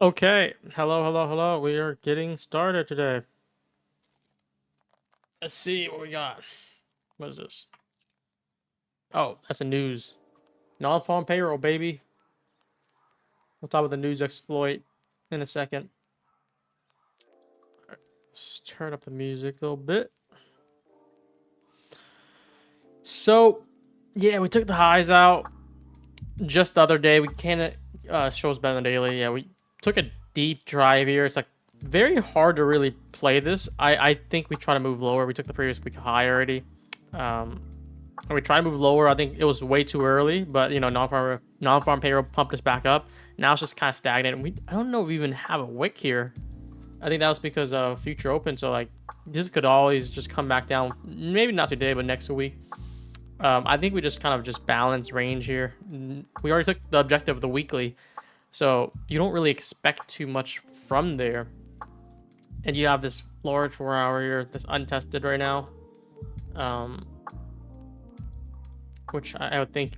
Okay, hello. We are getting started today. Let's see what we got. What is this? Oh, that's the news. Non-farm payroll, baby. We'll talk about the news exploit in a second. Let's turn up the music a little bit. So, yeah, we took the highs out just the other day. We can't shows better than daily. Yeah, we took a deep drive here. It's like very hard to really play this. I think we try to move lower. We took the previous week high already. And we tried to move lower. I think it was way too early, but you know, non-farm payroll pumped us back up. Now it's just kind of stagnant. I don't know if we even have a wick here. I think that was because of future open. So like this could always just come back down. Maybe not today, but next week. I think we just kind of just balance range here. We already took the objective of the weekly, so you don't really expect too much from there. And you have this large 4 hour here that's untested right now. Which I would think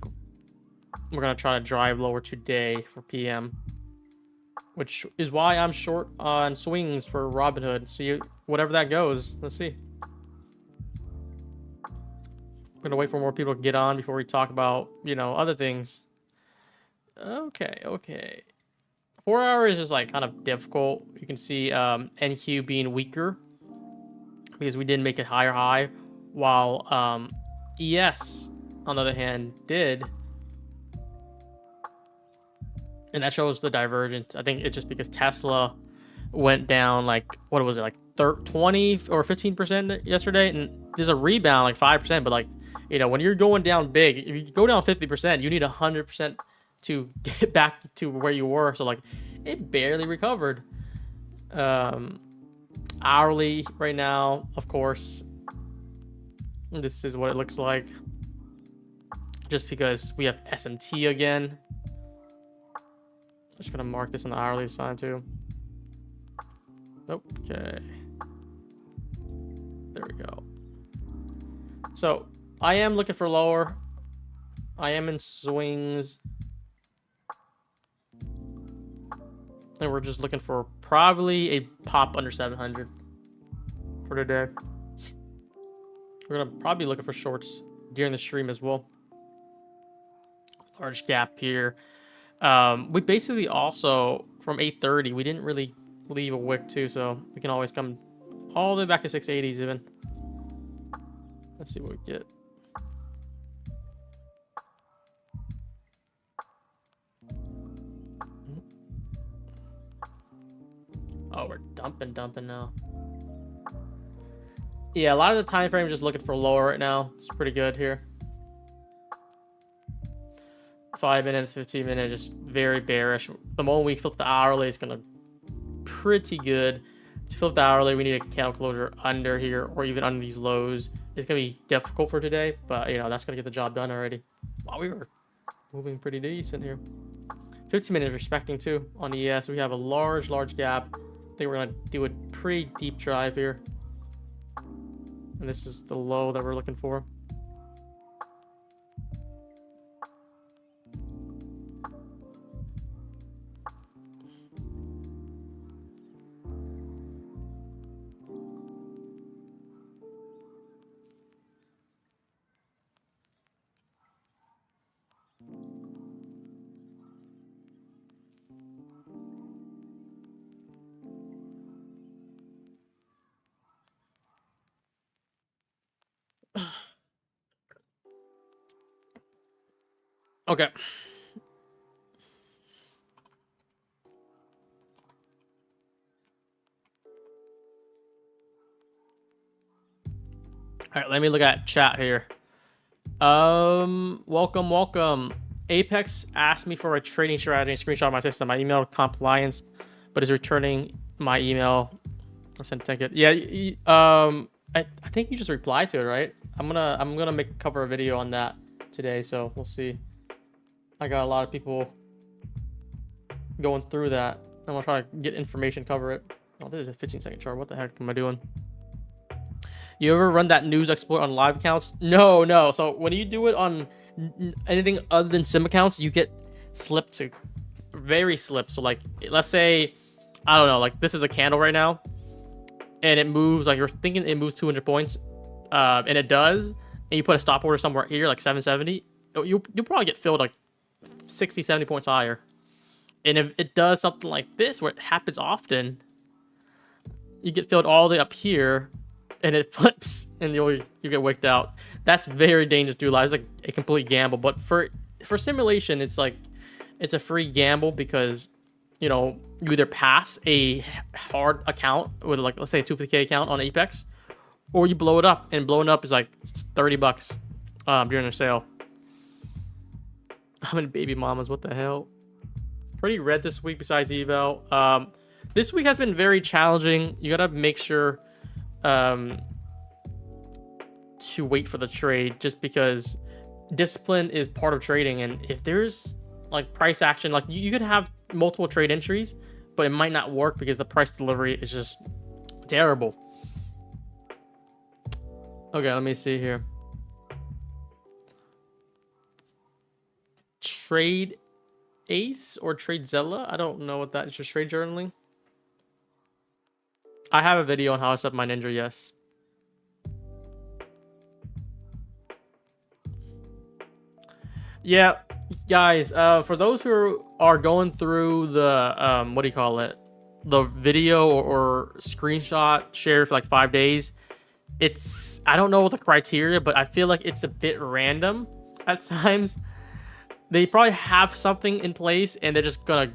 we're going to try to drive lower today for PM. Which is why I'm short on swings for Robinhood. See, whatever that goes. Let's see. I'm going to wait for more people to get on before we talk about, you know, other things. Okay. 4 hours is like kind of difficult. You can see NQ being weaker because we didn't make it higher high, while ES on the other hand did, and that shows the divergence. I think it's just because Tesla went down like, what was it, like 20 or 15% yesterday, and there's a rebound like 5%, but like, you know, when you're going down big, if you go down 50%, you need 100% to get back to where you were. So like it barely recovered. Hourly right now, of course, this is what it looks like, just because we have SMT again. I'm just gonna mark this on the hourly side too. Okay, there we go. So I am looking for lower. I am in swings, and we're just looking for probably a pop under 700 for today. We're gonna probably be looking for shorts during the stream as well. Large gap here. We basically also, from 8:30, we didn't really leave a wick too, so we can always come all the way back to 680s even. Let's see what we get. Oh, we're dumping now. Yeah, a lot of the time frame just looking for lower right now. It's pretty good here. 5 minute, 15 minute, just very bearish. The moment we flip the hourly, it's gonna pretty good. To flip the hourly, we need a candle closure under here or even under these lows. It's gonna be difficult for today, but you know, that's gonna get the job done already. Wow, we were moving pretty decent here. 15 minutes respecting too on ES. We have a large gap. I think we're gonna do a pretty deep drive here. And this is the low that we're looking for. Okay. All right, let me look at chat here. Welcome. Apex asked me for a trading strategy and screenshot of my system. I emailed compliance, but is returning my email. I'll send a ticket. Yeah, I think you just replied to it, right? I'm gonna cover a video on that today, so we'll see. I got a lot of people going through that. I'm gonna try to get information, cover it. Oh, this is a 15-second chart. What the heck am I doing? You ever run that news exploit on live accounts? No. So when you do it on anything other than sim accounts, you get slipped to very slips. So like, let's say, I don't know, like this is a candle right now, and it moves, like you're thinking it moves 200 points, and it does, and you put a stop order somewhere here, like 770, you'll probably get filled like 60, 70 points higher. And if it does something like this, where it happens often, you get filled all the way up here, and it flips, and you get wicked out. That's very dangerous to do live. It's like a complete gamble. But for simulation, it's like it's a free gamble because, you know, you either pass a hard account with, like, let's say a 250K account on Apex, or you blow it up, and blowing up is like $30 during a sale. How many baby mamas? What the hell? Pretty red this week besides eval. This week has been very challenging. You gotta make sure to wait for the trade, just because discipline is part of trading. And if there's like price action, like you could have multiple trade entries, but it might not work because the price delivery is just terrible. Okay, let me see here. Trade Ace or Trade Zella? I don't know what that is. Just trade journaling. I have a video on how I set my ninja, yes. Yeah, guys, for those who are going through the what do you call it, the video or screenshot shared for like 5 days, it's, I don't know the criteria, but I feel like it's a bit random at times. They probably have something in place and they're just gonna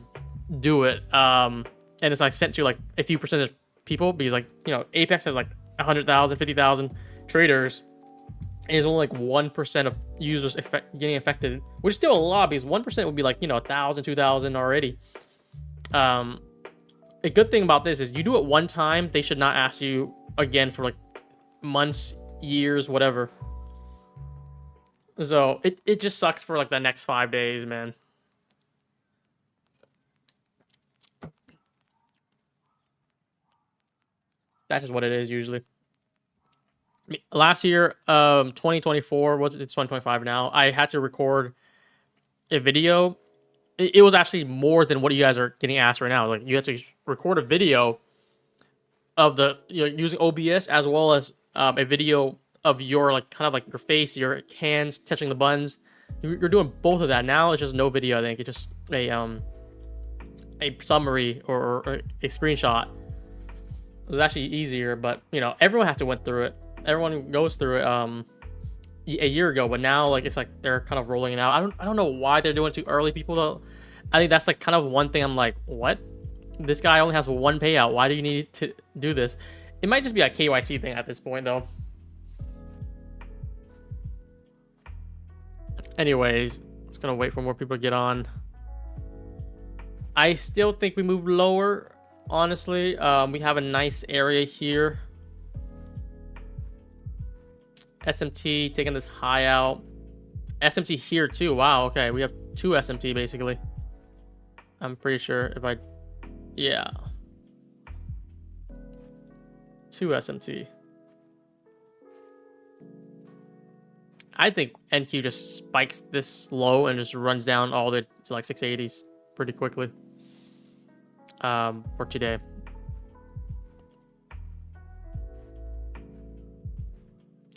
do it, and it's like sent to like a few percentage people, because, like, you know, Apex has like 100,000, 50,000 traders, and there's only like 1% of users getting affected, which is still a lot, because 1% would be like, you know, 1,000, 2,000 already. A good thing about this is you do it one time, they should not ask you again for like months, years, whatever. So it just sucks for like the next 5 days, man. That's just what it is usually. Last year, 2024, it's 2025 now, I had to record a video. It was actually more than what you guys are getting asked right now. Like, you had to record a video of the, you know, using OBS, as well as a video of your, like, kind of like your face, your hands touching the buttons. You're doing both of that now. It's just no video. I think it's just a summary or a screenshot. It was actually easier, but, you know, everyone has to went through it. Everyone goes through it a year ago, but now, like, it's like they're kind of rolling it out. I don't know why they're doing it too early, people, though. I think that's like kind of one thing I'm like, what? This guy only has one payout. Why do you need to do this? It might just be a KYC thing at this point, though. Anyways, just gonna wait for more people to get on. I still think we move lower, honestly. We have a nice area here. SMT taking this high out. SMT here too. Wow, okay. We have two SMT basically. I'm pretty sure if I... Yeah. Two SMT. I think NQ just spikes this low and just runs down all the to like 680s pretty quickly for today.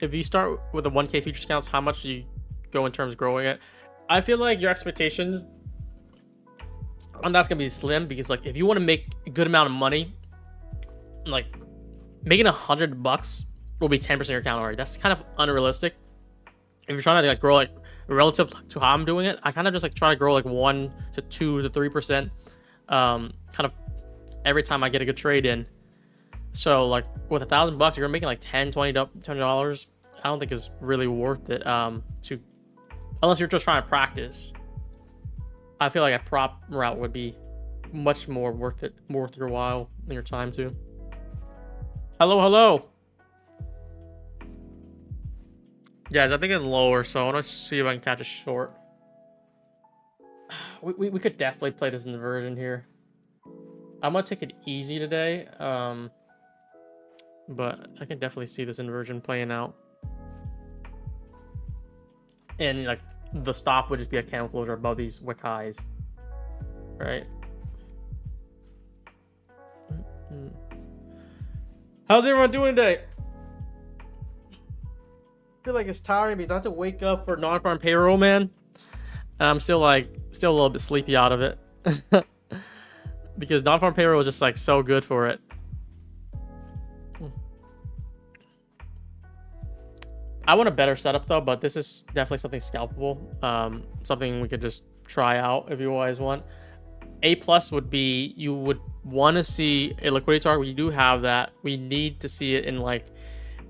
If you start with the 1K futures counts, how much do you go in terms of growing it? I feel like your expectations on that's gonna be slim, because, like, if you want to make a good amount of money, like making $100 will be 10% of your account already. That's kind of unrealistic. If you're trying to like grow, like, relative to how I'm doing it, I kind of just like try to grow like 1 to 2 to 3%, kind of every time I get a good trade in. So, like, with $1,000, you're making like $20. I don't think is really worth it. Unless you're just trying to practice. I feel like a prop route would be much more worth it, more worth your while and your time too. Hello, hello. Guys, I think it's lower, so I want to see if I can catch a short. We could definitely play this inversion here. I'm gonna take it easy today. But I can definitely see this inversion playing out. And, like, the stop would just be a candle closure above these wick highs. right? How's everyone doing today? I feel like it's tiring because I have to wake up for non-farm payroll, man. And I'm still a little bit sleepy out of it. Because non-farm payroll is just like so good for it. I want a better setup though, but this is definitely something scalpable. Something we could just try out if you guys want. A plus would be, you would want to see a liquidity target. We do have that. We need to see it in like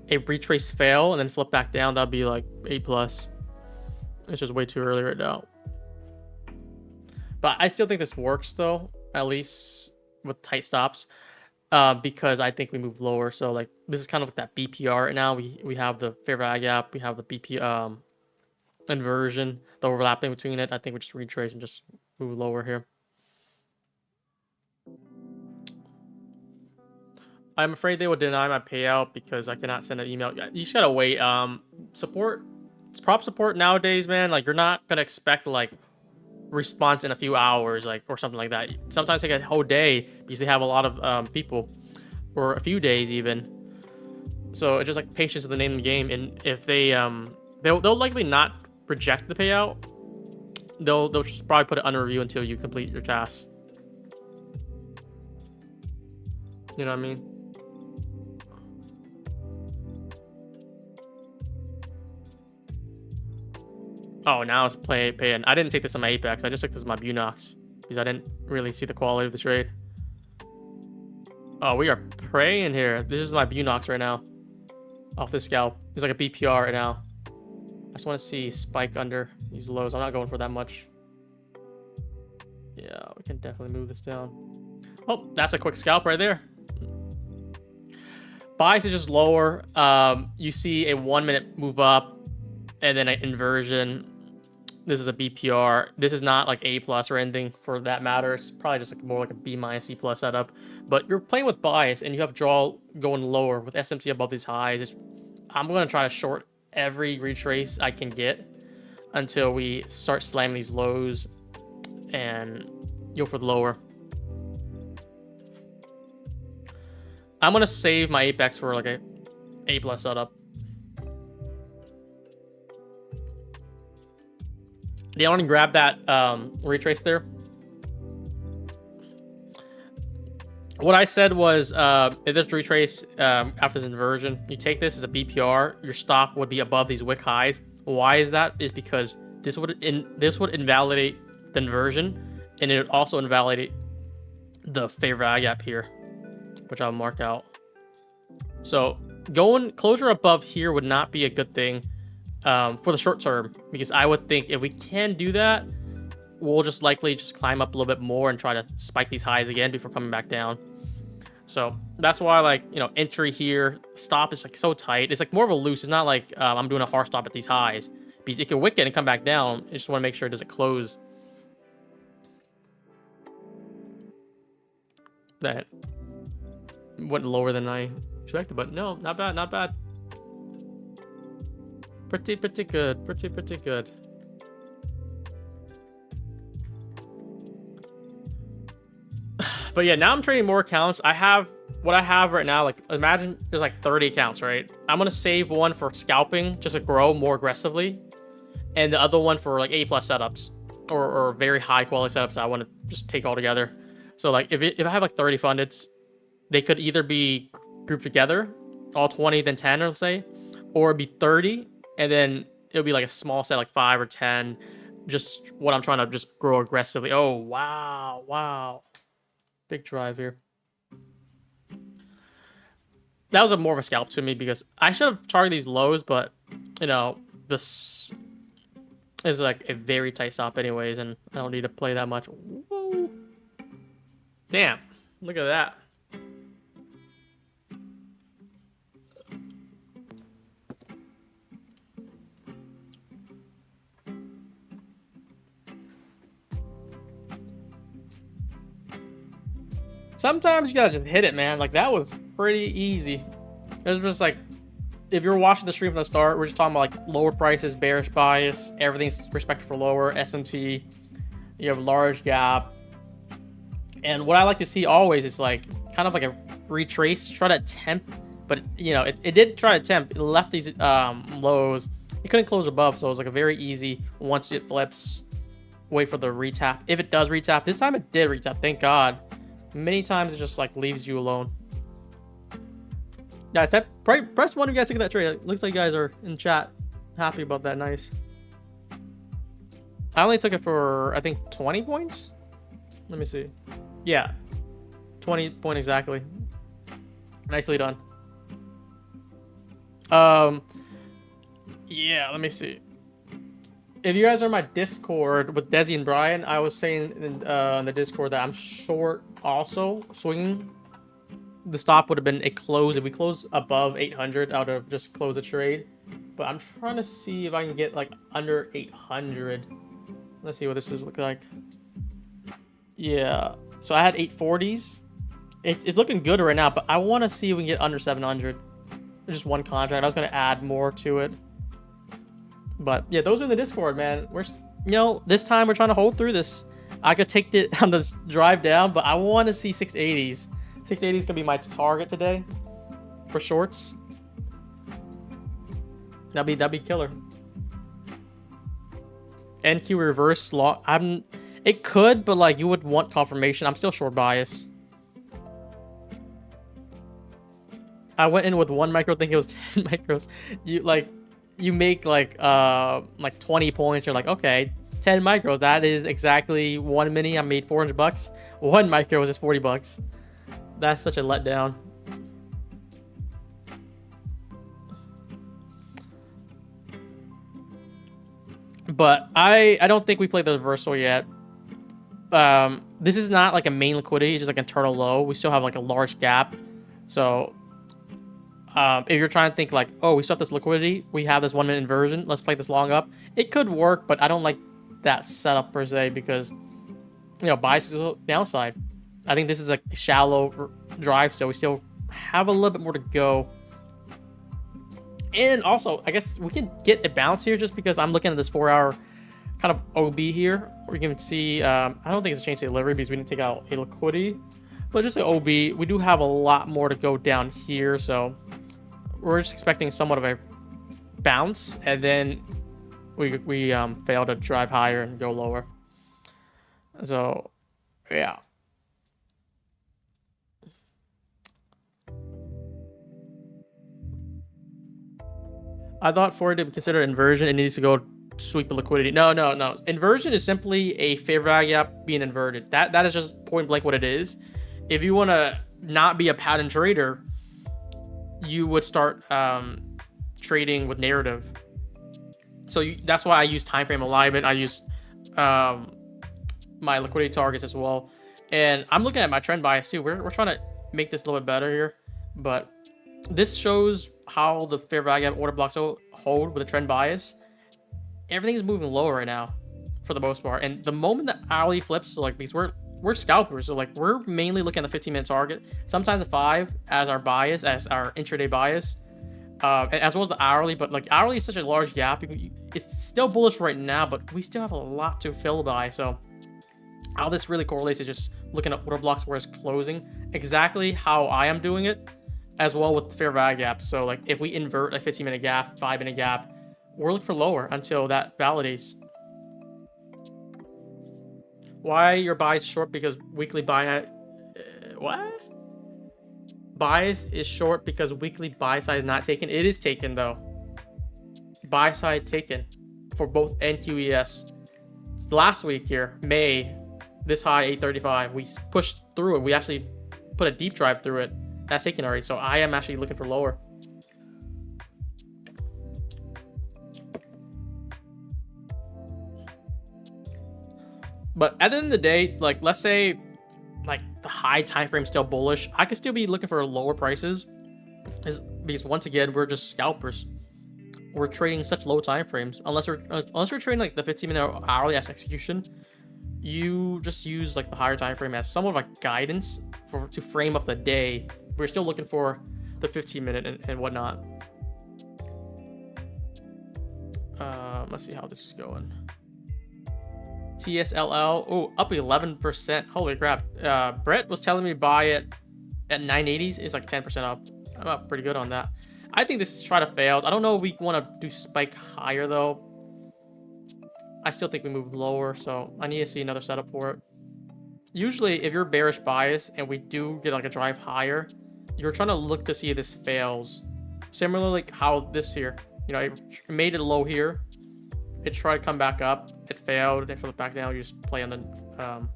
a retrace fail and then flip back down. That'd be like A plus. It's just way too early right now. But I still think this works though, at least with tight stops, because I think we move lower. So like this is kind of like that BPR right now. We have the fair value gap. We have the BP inversion, the overlapping between it. I think we just retrace and just move lower here. I'm afraid they will deny my payout because I cannot send an email. You just gotta wait. Support, it's prop support nowadays, man. Like you're not gonna expect like response in a few hours, like or something like that. Sometimes take a whole day because they have a lot of people, or a few days even. So it's just like patience is the name of the game. And if they they'll likely not reject the payout. They'll just probably put it under review until you complete your task. You know what I mean? Oh, now it's paying. I didn't take this on my Apex. I just took this on my Bunox because I didn't really see the quality of the trade. Oh, we are praying here. This is my Bunox right now. Off this scalp. It's like a BPR right now. I just want to see spike under these lows. I'm not going for that much. Yeah, we can definitely move this down. Oh, that's a quick scalp right there. Bias is just lower. You see a 1 minute move up and then an inversion. This is a BPR. This is not like A plus or anything for that matter. It's probably just like more like a B minus C plus setup. But you're playing with bias and you have draw going lower with SMT above these highs. I'm going to try to short every retrace I can get until we start slamming these lows and go for the lower. I'm going to save my Apex for like a A plus setup. Do you want to grab that retrace there? What I said was, if there's retrace after this inversion, you take this as a BPR, your stop would be above these wick highs. Why is that? Is because this would invalidate the inversion, and it would also invalidate the fair value gap here, which I'll mark out. So going closure above here would not be a good thing for the short term, because I would think if we can do that, we'll just likely just climb up a little bit more and try to spike these highs again before coming back down. So that's why, like, you know, entry here, stop is like so tight. It's like more of a loose. It's not like I'm doing a hard stop at these highs, because it can wick it and come back down. I just want to make sure it doesn't close. That went lower than I expected, but no, not bad, not bad. Pretty good, pretty good. But yeah, now I'm trading more accounts. I have what I have right now. Like, imagine there's like 30 accounts, right? I'm gonna save one for scalping just to grow more aggressively, and the other one for like A plus setups or very high quality setups that I want to just take all together. So like if I have like 30 fundeds, they could either be grouped together, all 20 then 10, or let's say, or it'd be 30 and then it'll be like a small set, like 5 or 10. Just what I'm trying to just grow aggressively. Oh wow, wow. Big drive here. That was more of a scalp to me because I should have targeted these lows, but you know, this is like a very tight stop anyways, and I don't need to play that much. Whoa. Damn, look at that. Sometimes you gotta just hit it, man. Like, that was pretty easy. It was just like, if you're watching the stream from the start, we're just talking about like lower prices, bearish bias, everything's respected for lower, SMT, you have large gap, And what I like to see always is like kind of like a retrace, try to attempt, but you know, it did try to attempt. It left these lows. It couldn't close above, so it was like a very easy, once it flips, wait for the retap. If it does retap, this time it did retap, thank God. Many times it just like leaves you alone. Guys, press one if you guys took that trade. It looks like you guys are in chat happy about that. Nice. I only took it for, I think, 20 points. Let me see. Yeah, 20 point exactly. Nicely done. Yeah, let me see. If you guys are in my Discord with Desi and Brian, I was saying in the Discord that I'm short also swinging. The stop would have been a close. If we close above 800, I would have just closed the trade. But I'm trying to see if I can get like under 800. Let's see what this is look like. Yeah, so I had 840s. It's looking good right now, but I want to see if we can get under 700. Just one contract. I was going to add more to it. But yeah, those are in the Discord, man. We're, you know, this time we're trying to hold through this. I could take it on this drive down, but I want to see 680s. 680s could be my target today for shorts. That'd be killer. NQ reverse long. It could, but like you would want confirmation. I'm still short bias. I went in with 1 micro, thinking it was 10 micros. You make like 20 points. You're like, okay, 10 micros. That is exactly 1 mini. I made 400 bucks. 1 micro was just 40 bucks. That's such a letdown. But I don't think we played the reversal yet. This is not like a main liquidity, it's just like internal low. We still have like a large gap. So if you're trying to think like, oh, we still have this liquidity, we have this 1 minute inversion, let's play this long up. It could work, but I don't like that setup per se because, you know, bias is downside. I think this is a shallow drive still. We still have a little bit more to go. And also, I guess we can get a bounce here just because I'm looking at this 4-hour kind of OB here. We can see, I don't think it's a change to delivery because we didn't take out a liquidity, but just an OB. We do have a lot more to go down here, so we're just expecting somewhat of a bounce, and then we fail to drive higher and go lower. So, yeah. I thought for it to consider inversion, it needs to go sweep the liquidity. No. Inversion is simply a fair value gap being inverted. That is just point blank what it is. If you want to not be a pattern trader, you would start trading with narrative. So that's why I use time frame alignment. I use my liquidity targets as well. And I'm looking at my trend bias too. We're trying to make this a little bit better here, but this shows how the fair value gap order blocks hold with a trend bias. Everything's moving lower right now for the most part. And the moment that hourly flips, so like, because we're scalpers, so like we're mainly looking at the 15-minute target, sometimes the 5 as our bias, as our intraday bias, as well as the hourly. But like hourly is such a large gap. It's still bullish right now, but we still have a lot to fill by. So how this really correlates is just looking at order blocks where it's closing, exactly how I am doing it, as well with the fair value gap. So like if we invert a 15-minute gap, 5-minute gap, we're looking for lower until that validates. Why your bias short? Because weekly buy what? Bias is short because weekly buy side is not taken. It is taken though. Buy side taken for both NQES. Last week here, May, this high 835, we pushed through it. We actually put a deep drive through it. That's taken already. So I am actually looking for lower. But at the end of the day, like let's say like the high time frame still bullish, I could still be looking for lower prices, because once again we're just scalpers. We're trading such low time frames. Unless we're trading like the 15-minute hourly as execution, you just use like the higher time frame as somewhat of a guidance to frame up the day. We're still looking for the 15-minute and whatnot. Let's see how this is going. TSLL, oh, up 11%. Holy crap. Brett was telling me buy it at 980s. It's like 10% up. I'm up pretty good on that. I think this is try to fails. I don't know if we want to do spike higher though. I still think we move lower, so I need to see another setup for it. Usually, if you're bearish bias and we do get like a drive higher, you're trying to look to see if this fails. Similarly, like how this here, you know, it made it low here. It tried to come back up. It failed. Then flip back down. You just play on the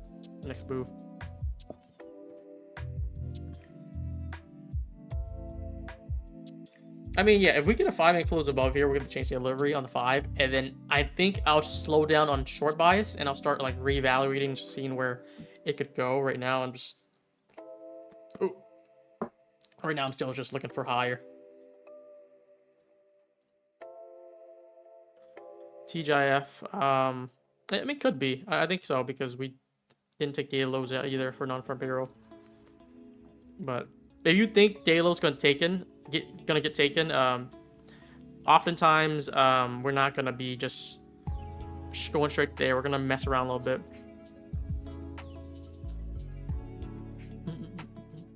next move. I mean, yeah, if we get a 5-minute close above here, we're going to change the delivery on the 5. And then I think I'll slow down on short bias and I'll start like reevaluating, just seeing where it could go. Right now, I'm just... Ooh. Right now, I'm still just looking for higher. TGIF. I mean, could be. I think so, because we didn't take data lows either for non-farm payroll. But if you think data lows gonna get taken, oftentimes we're not gonna be just going straight there. We're gonna mess around a little bit.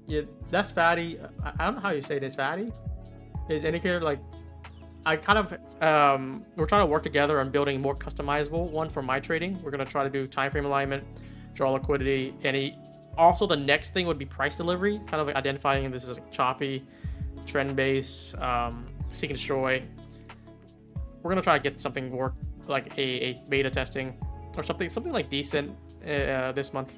Yeah, that's fatty. I don't know how you say this. Fatty is indicator like. I kind of we're trying to work together on building a more customizable one for my trading. We're gonna try to do time frame alignment, draw liquidity, and also the next thing would be price delivery, kind of like identifying if this is like choppy, trend base, seek and destroy. We're gonna try to get something work like a beta testing or something like decent this month.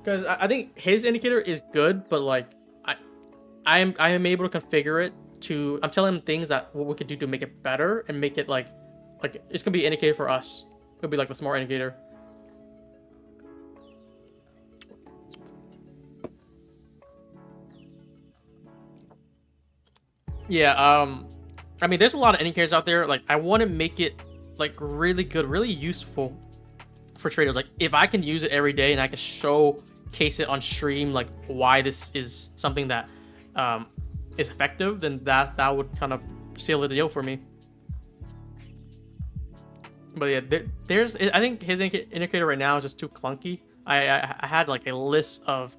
Because I think his indicator is good, but like I am able to configure it to. I'm telling him things that what we could do to make it better and make it like it's gonna be an indicator for us. It'll be like the smart indicator. Yeah. I mean, there's a lot of indicators out there. Like I want to make it like really good, really useful for traders. Like if I can use it every day and I can showcase it on stream, like why this is something that is effective, then that would kind of seal the deal for me. But yeah, I think his indicator right now is just too clunky. I had like a list of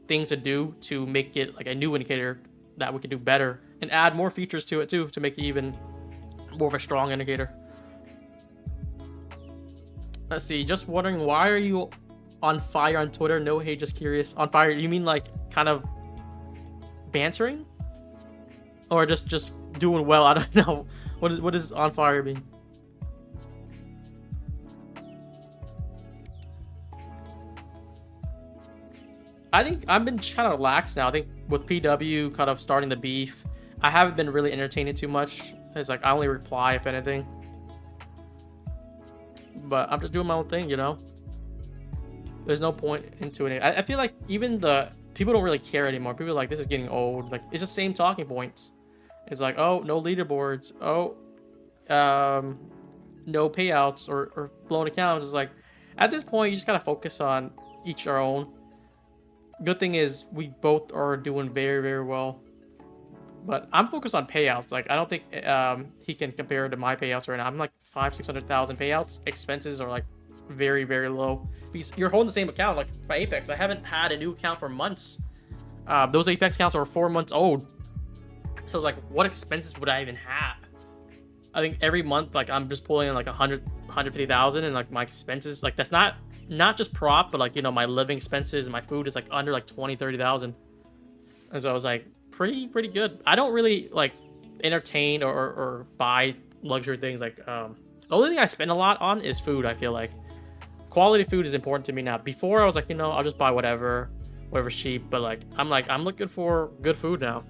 things to do to make it like a new indicator that we could do better and add more features to it too to make it even more of a strong indicator. Let's see, just wondering, why are you on fire on Twitter? No hate, just curious. On fire, you mean like kind of bantering? Or just doing well? I don't know. What does on fire mean? I think I've been kind of relaxed now. I think with PW kind of starting the beef, I haven't been really entertaining too much. It's like I only reply if anything. But I'm just doing my own thing, you know? There's no point into it. I feel like even the people don't really care anymore. People are like, this is getting old. Like, it's the same talking points. It's like, oh, no leaderboards. Oh, no payouts or blown accounts. It's like, at this point, you just gotta focus on each our own. Good thing is we both are doing very, very well. But I'm focused on payouts. Like, I don't think he can compare to my payouts right now. I'm like 500,000-600,000 payouts. Expenses are like very, very low. Because you're holding the same account. Like for Apex, I haven't had a new account for months. Those Apex accounts are 4 months old. So it's like, what expenses would I even have? I think every month, like I'm just pulling in like 150,000, and like my expenses, like that's not just prop, but like, you know, my living expenses and my food is like under like 20,000-30,000. And so I was like, pretty good. I don't really like entertain or buy luxury things. Like the only thing I spend a lot on is food. I feel like quality food is important to me now. Before I was like, you know, I'll just buy whatever's cheap, but like I'm looking for good food now.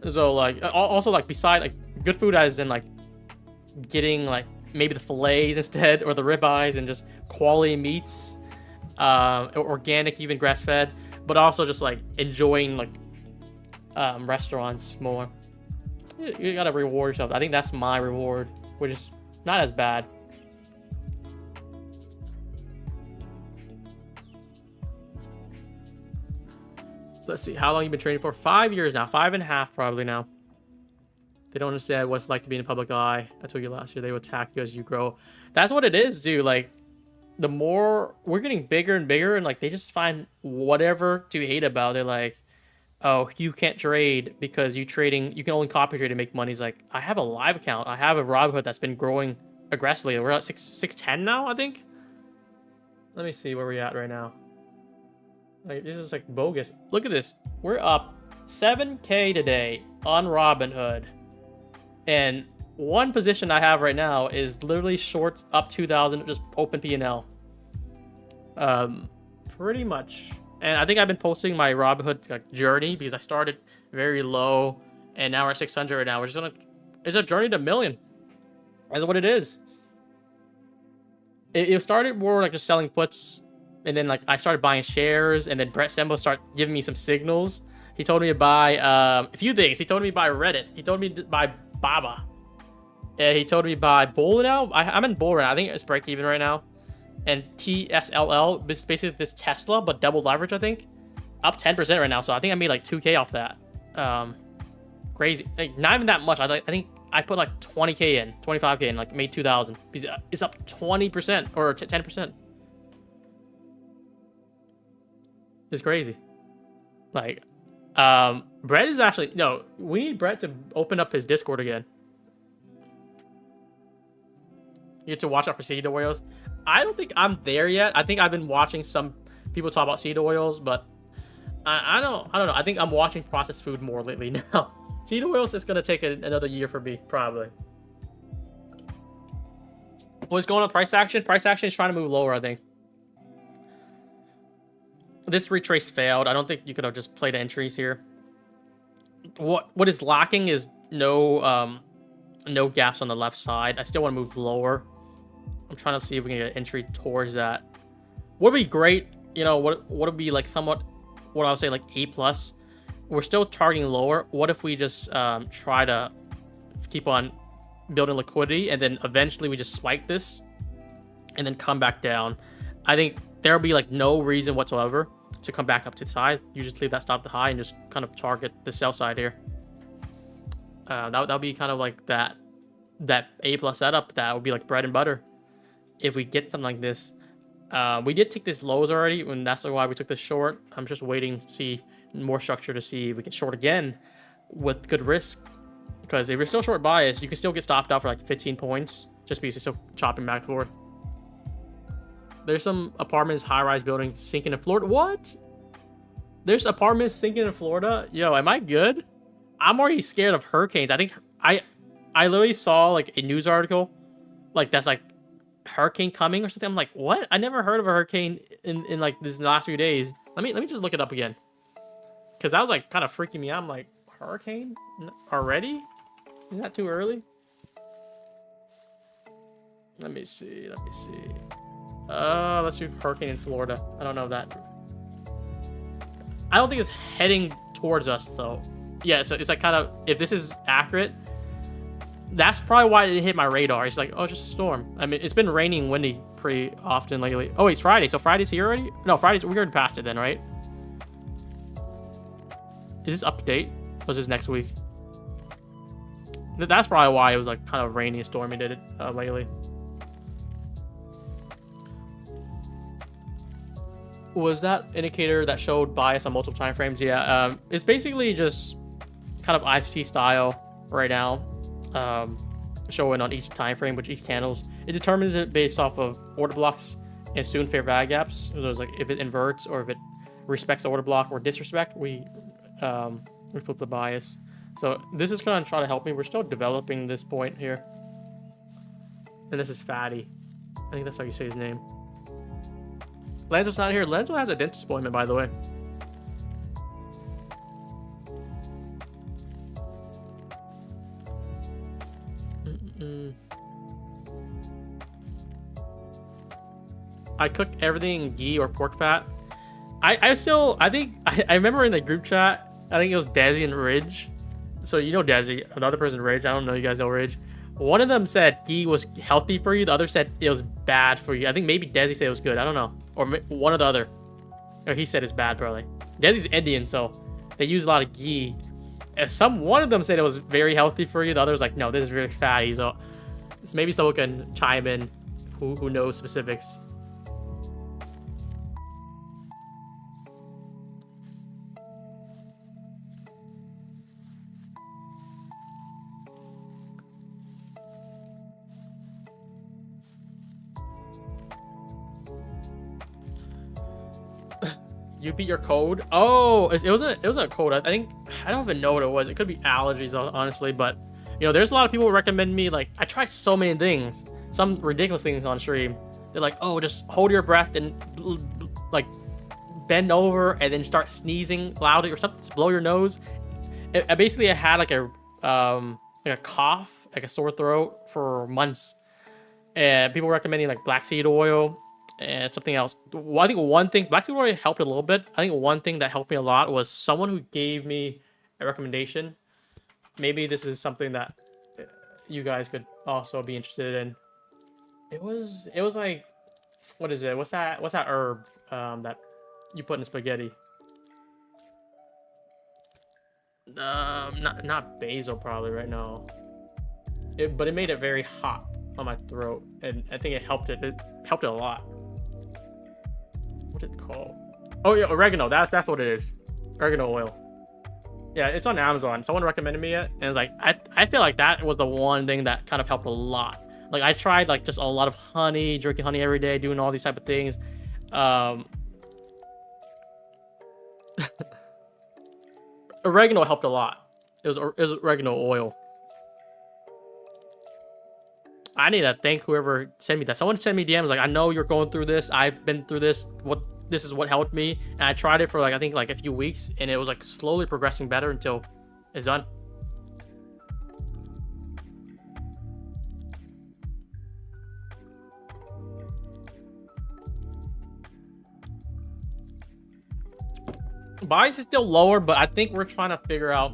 So like also like beside like good food, as in like getting like maybe the fillets instead, or the ribeyes, and just quality meats, organic, even grass-fed, but also just like enjoying like restaurants more. You gotta reward yourself. I think that's my reward, which is not as bad. Let's see, how long you been trading for? 5 years now, 5.5 probably now. They don't understand what it's like to be in the public eye. I told you last year they will attack you as you grow. That's what it is, dude. Like, the more we're getting bigger and bigger, and like they just find whatever to hate about. They're like, oh, you can't trade because you can only copy trade and make money. It's like, I have a live account. I have a Robinhood that's been growing aggressively. We're at 610 now, I think. Let me see where we're at right now. Like, this is like bogus. Look at this. We're up 7K today on Robinhood. And one position I have right now is literally short up 2,000, just open P&L. Pretty much. And I think I've been posting my Robinhood like journey because I started very low and now we're at 600 right now. It's a journey to a million. That's what it is. It started more like just selling puts, and then like I started buying shares, and then Brett Sembo started giving me some signals. He told me to buy a few things. He told me to buy Reddit. He told me to buy Baba. He told me to buy Bull now. I'm in Bull right now. I think it's break even right now. And TSLL, it's basically this Tesla, but double leverage, I think. Up 10% right now. So I think I made like 2K off that. Crazy. Like, not even that much. I think I put like 20K in, 25K in, like made 2,000. It's up 20% or 10%. It's crazy. Like, Brett is actually, no, we need Brett to open up his Discord again. You have to watch out for seed oils. I don't think I'm there yet. I think I've been watching some people talk about seed oils, but I don't know. I think I'm watching processed food more lately now. Seed oils is going to take another year for me, probably. What's going on? Price action? Price action is trying to move lower, I think. This retrace failed. I don't think you could have just played entries here. What is lacking is no gaps on the left side. I still want to move lower. I'm trying to see if we can get an entry towards that. Would be great, you know, what would be like somewhat, what I would say like A+. We're still targeting lower. What if we just try to keep on building liquidity, and then eventually we just spike this and then come back down? I think there'll be like no reason whatsoever to come back up to the side. You just leave that stop the high and just kind of target the sell side here. That'll be kind of like that A+ setup. That would be like bread and butter if we get something like this. We did take this lows already, and that's why we took this short. I'm just waiting to see more structure to see if we can short again with good risk. Because if you're still short bias, you can still get stopped out for like 15 points just because it's still chopping back forward. There's some apartments, high-rise buildings sinking in Florida. What? There's apartments sinking in Florida? Yo, am I good? I'm already scared of hurricanes. I think I literally saw like a news article like that's like hurricane coming or something. I'm like, what? I never heard of a hurricane in like these last few days. Let me just look it up again. Because that was like kind of freaking me out. I'm like, hurricane already? Isn't that too early? Let me see. Let's do hurricane in Florida. I don't know that. I don't think it's heading towards us though. Yeah, so it's like kind of, if this is accurate, that's probably why it didn't hit my radar. It's like, oh, just a storm. I mean, it's been raining windy pretty often lately. Oh, it's Friday. So Friday's here already? No, Friday's, we already passed it then, right? Is this up to date? Or is this next week? That's probably why it was like kind of rainy and stormy did it lately. Was that indicator that showed bias on multiple time frames? Yeah, it's basically just kind of ICT style right now, showing on each time frame with each candles. It determines it based off of order blocks and soon fair value gaps. So it's like if it inverts or if it respects the order block or disrespect, we flip the bias. So this is going to try to help me. We're still developing this point here. And this is Fatty. I think that's how you say his name. Lenzo's not here. Lenzo has a dentist appointment, by the way. I cook everything in ghee or pork fat. I remember in the group chat, I think it was Desi and Ridge. So you know Desi, another person Ridge. I don't know, you guys know Ridge. One of them said ghee was healthy for you. The other said it was bad for you. I think maybe Desi said it was good. I don't know. Or one or the other. Or he said it's bad, probably. Desi's Indian, so they use a lot of ghee. One of them said it was very healthy for you. The other was like, no, this is very fatty. So maybe someone can chime in who knows specifics. You beat your code? Oh, it wasn't a code. I think I don't even know what it was. It could be allergies, honestly. But you know, there's a lot of people who recommend me. Like, I tried so many things, some ridiculous things on stream. They're like, oh, just hold your breath and like bend over and then start sneezing loudly or something to blow your nose. I basically had like a cough, like a sore throat for months, and people recommending like black seed oil and something else. Well, I think one thing, black seed oil helped a little bit. I think one thing that helped me a lot was someone who gave me a recommendation. Maybe this is something that you guys could also be interested in. It was like, what is it? What's that herb that you put in spaghetti? Not basil probably right now. But it made it very hot on my throat, and I think it helped it. It helped it a lot. What's it called? Oh yeah, oregano. That's what it is. Oregano oil. Yeah, it's on Amazon. Someone recommended me it, and it's like I feel like that was the one thing that kind of helped a lot. Like, I tried like just a lot of honey, drinking honey every day, doing all these type of things. Oregano helped a lot. It was oregano oil. I need to thank whoever sent me that. Someone sent me DMs like, I know you're going through this. I've been through this. This is what helped me. And I tried it for like, I think like a few weeks, and it was like slowly progressing better until it's done. Bias is still lower, but I think we're trying to figure out,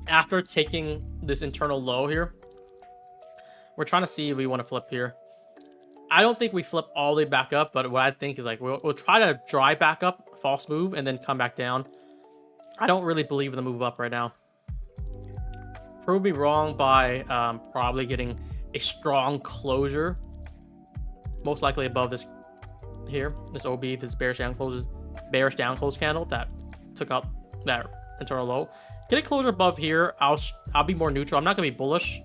after taking this internal low here, we're trying to see if we want to flip here. I don't think we flip all the way back up, but what I think is like we'll try to drive back up, false move, and then come back down. I don't really believe in the move up right now. Prove me wrong by probably getting a strong closure, most likely above this here, this OB, this bearish down close candle that took up that internal low. Get a closure above here. I'll be more neutral. I'm not gonna be bullish,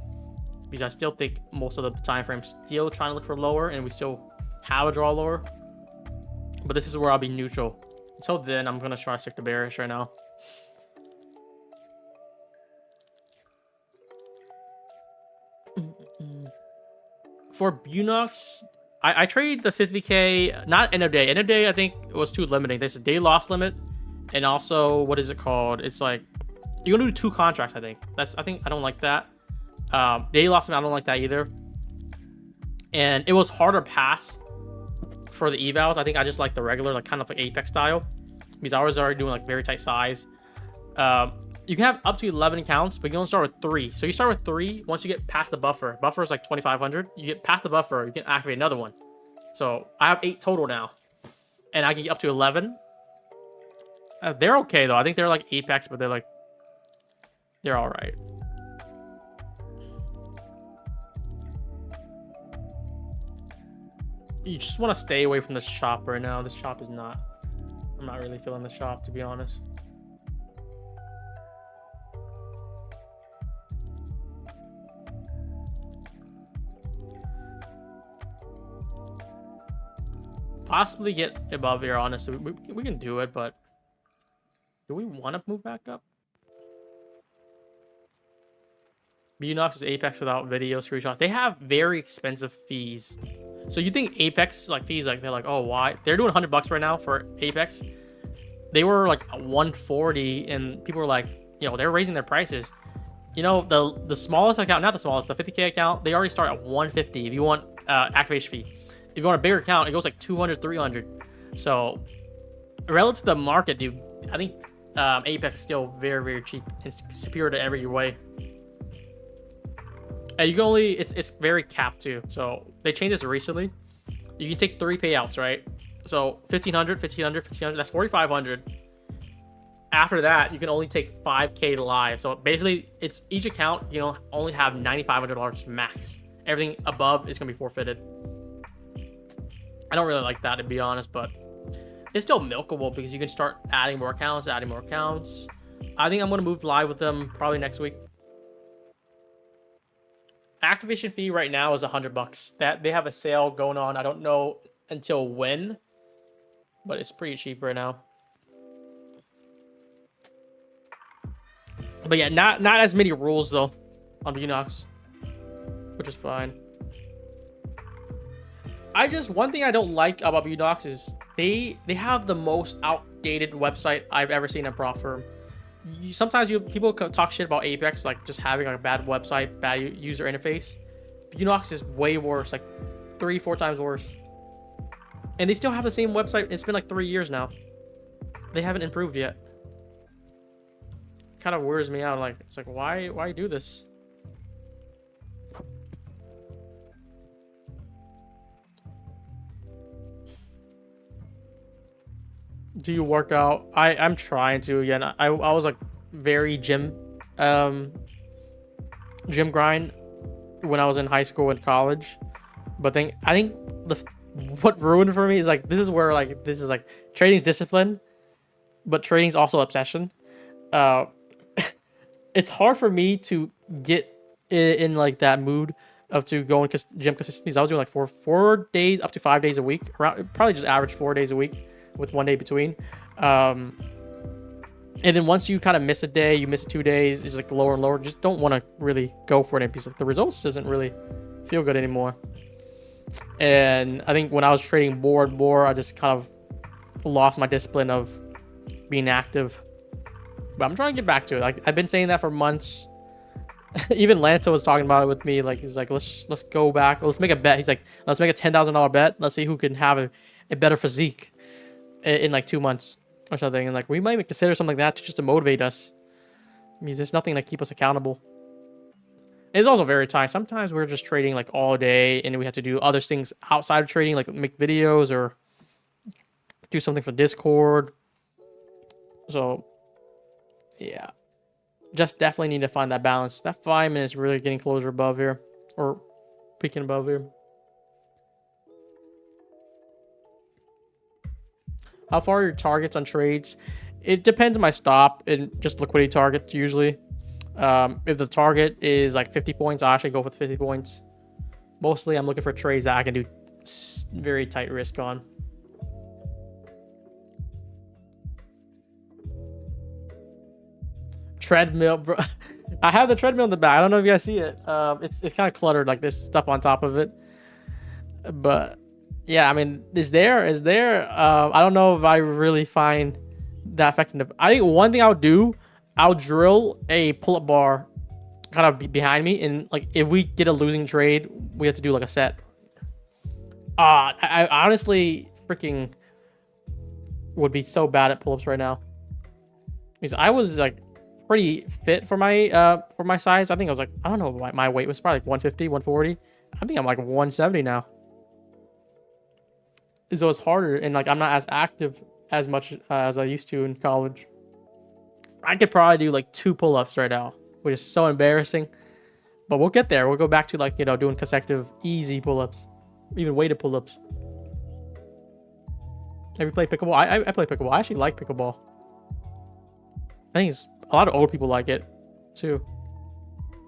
because I still think most of the time frames still trying to look for lower, and we still have a draw lower. But this is where I'll be neutral. Until then, I'm gonna try to stick to bearish right now. For Bunox, I traded the 50K, not end of day. End of day, I think it was too limiting. There's a day loss limit, and also, what is it called? It's like, you're gonna do 2 contracts, I think. I don't like that. Day loss limit, I don't like that either. And it was harder pass for the evals. I think I just like the regular, like kind of like Apex style, because I was already doing like very tight size. You can have up to 11 accounts, but you don't start with 3. So you start with 3. Once you get past the buffer is like 2,500. You get past the buffer, you can activate another one. So I have 8 total now, and I can get up to 11. They're okay though. I think they're like Apex, but they're all right. You just want to stay away from this shop right now. This shop is not... I'm not really feeling the shop, to be honest. Possibly get above here, honestly. We can do it, but... do we want to move back up? Bunox is Apex without video screenshots. They have very expensive fees. So you think Apex like fees, like they're like, oh, why? They're doing $100 right now for Apex. They were like 140, and people were like, you know, they're raising their prices. You know, the smallest account, not the smallest, the 50K account, they already start at 150 if you want activation fee. If you want a bigger account, it goes like 200, 300. So relative to the market, dude, I think Apex is still very, very cheap. It's superior to every way. And you can only, it's very capped too. So they changed this recently. You can take 3 payouts, right? So 1,500, 1,500, 1,500, that's 4,500. after that, you can only take 5K live. So basically, it's each account, you know, only have $9,500 max. Everything above is gonna be forfeited. I don't really like that, to be honest, but it's still milkable because you can start adding more accounts, I think I'm gonna move live with them probably next week. Activation fee right now is $100. That they have a sale going on. I don't know until when, but it's pretty cheap right now. But yeah, not as many rules though on Unox, which is fine. One thing I don't like about Unox is they have the most outdated website I've ever seen in a prop firm. Sometimes people talk shit about Apex, like just having like a bad website, bad user interface. Unox is way worse, like 3-4 times worse. And they still have the same website. It's been like 3 years now. They haven't improved yet. Kind of wears me out. Like, it's like, why do this? Do you work out? I'm trying to again. I was like very gym grind when I was in high school and college, but then I think what ruined for me is like this is like trading's discipline, but trading's also obsession. It's hard for me to get in like that mood of to go in gym consistency. I was doing like 4 days up to 5 days a week, around probably just average 4 days a week with 1 day between. And then once you kind of miss a day, you miss 2 days, it's like lower and lower. Just don't want to really go for it because like the results doesn't really feel good anymore. And I think when I was trading more, I just kind of lost my discipline of being active. But I'm trying to get back to it. Like I've been saying that for months. Even Lanto was talking about it with me. Like he's like, let's go back. Let's make a bet. He's like, let's make a $10,000 bet. Let's see who can have a better physique in like 2 months or something. And like we might consider something like that just to motivate us. I mean, there's nothing to keep us accountable. It's also very tiring. Sometimes we're just trading like all day and we have to do other things outside of trading, like make videos or do something for Discord. So yeah, just definitely need to find that balance. That 5 minutes really getting closer above here, or peaking above here. How far are your targets on trades? It depends on my stop and just liquidity targets usually. If the target is like 50 points, I actually go with 50 points. Mostly I'm looking for trades that I can do very tight risk on. Treadmill, bro. I have the treadmill in the back. I don't know if you guys see it. It's kind of cluttered, like there's stuff on top of it. But yeah, I mean, is there? I don't know if I really find that effective. I think one thing I'll do, I'll drill a pull-up bar kind of behind me, and like if we get a losing trade, we have to do like a set. I honestly freaking would be so bad at pull-ups right now. Because I was like pretty fit for my size. I think I was like, I don't know, my weight was probably like 150, 140. I think I'm like 170 now. So it's harder, and like I'm not as active as much as I used to in college. I could probably do like 2 pull-ups right now, which is so embarrassing. But we'll get there. We'll go back to like, you know, doing consecutive easy pull-ups, even weighted pull-ups. Have you played pickleball? I play pickleball. I actually like pickleball. I think a lot of old people like it too.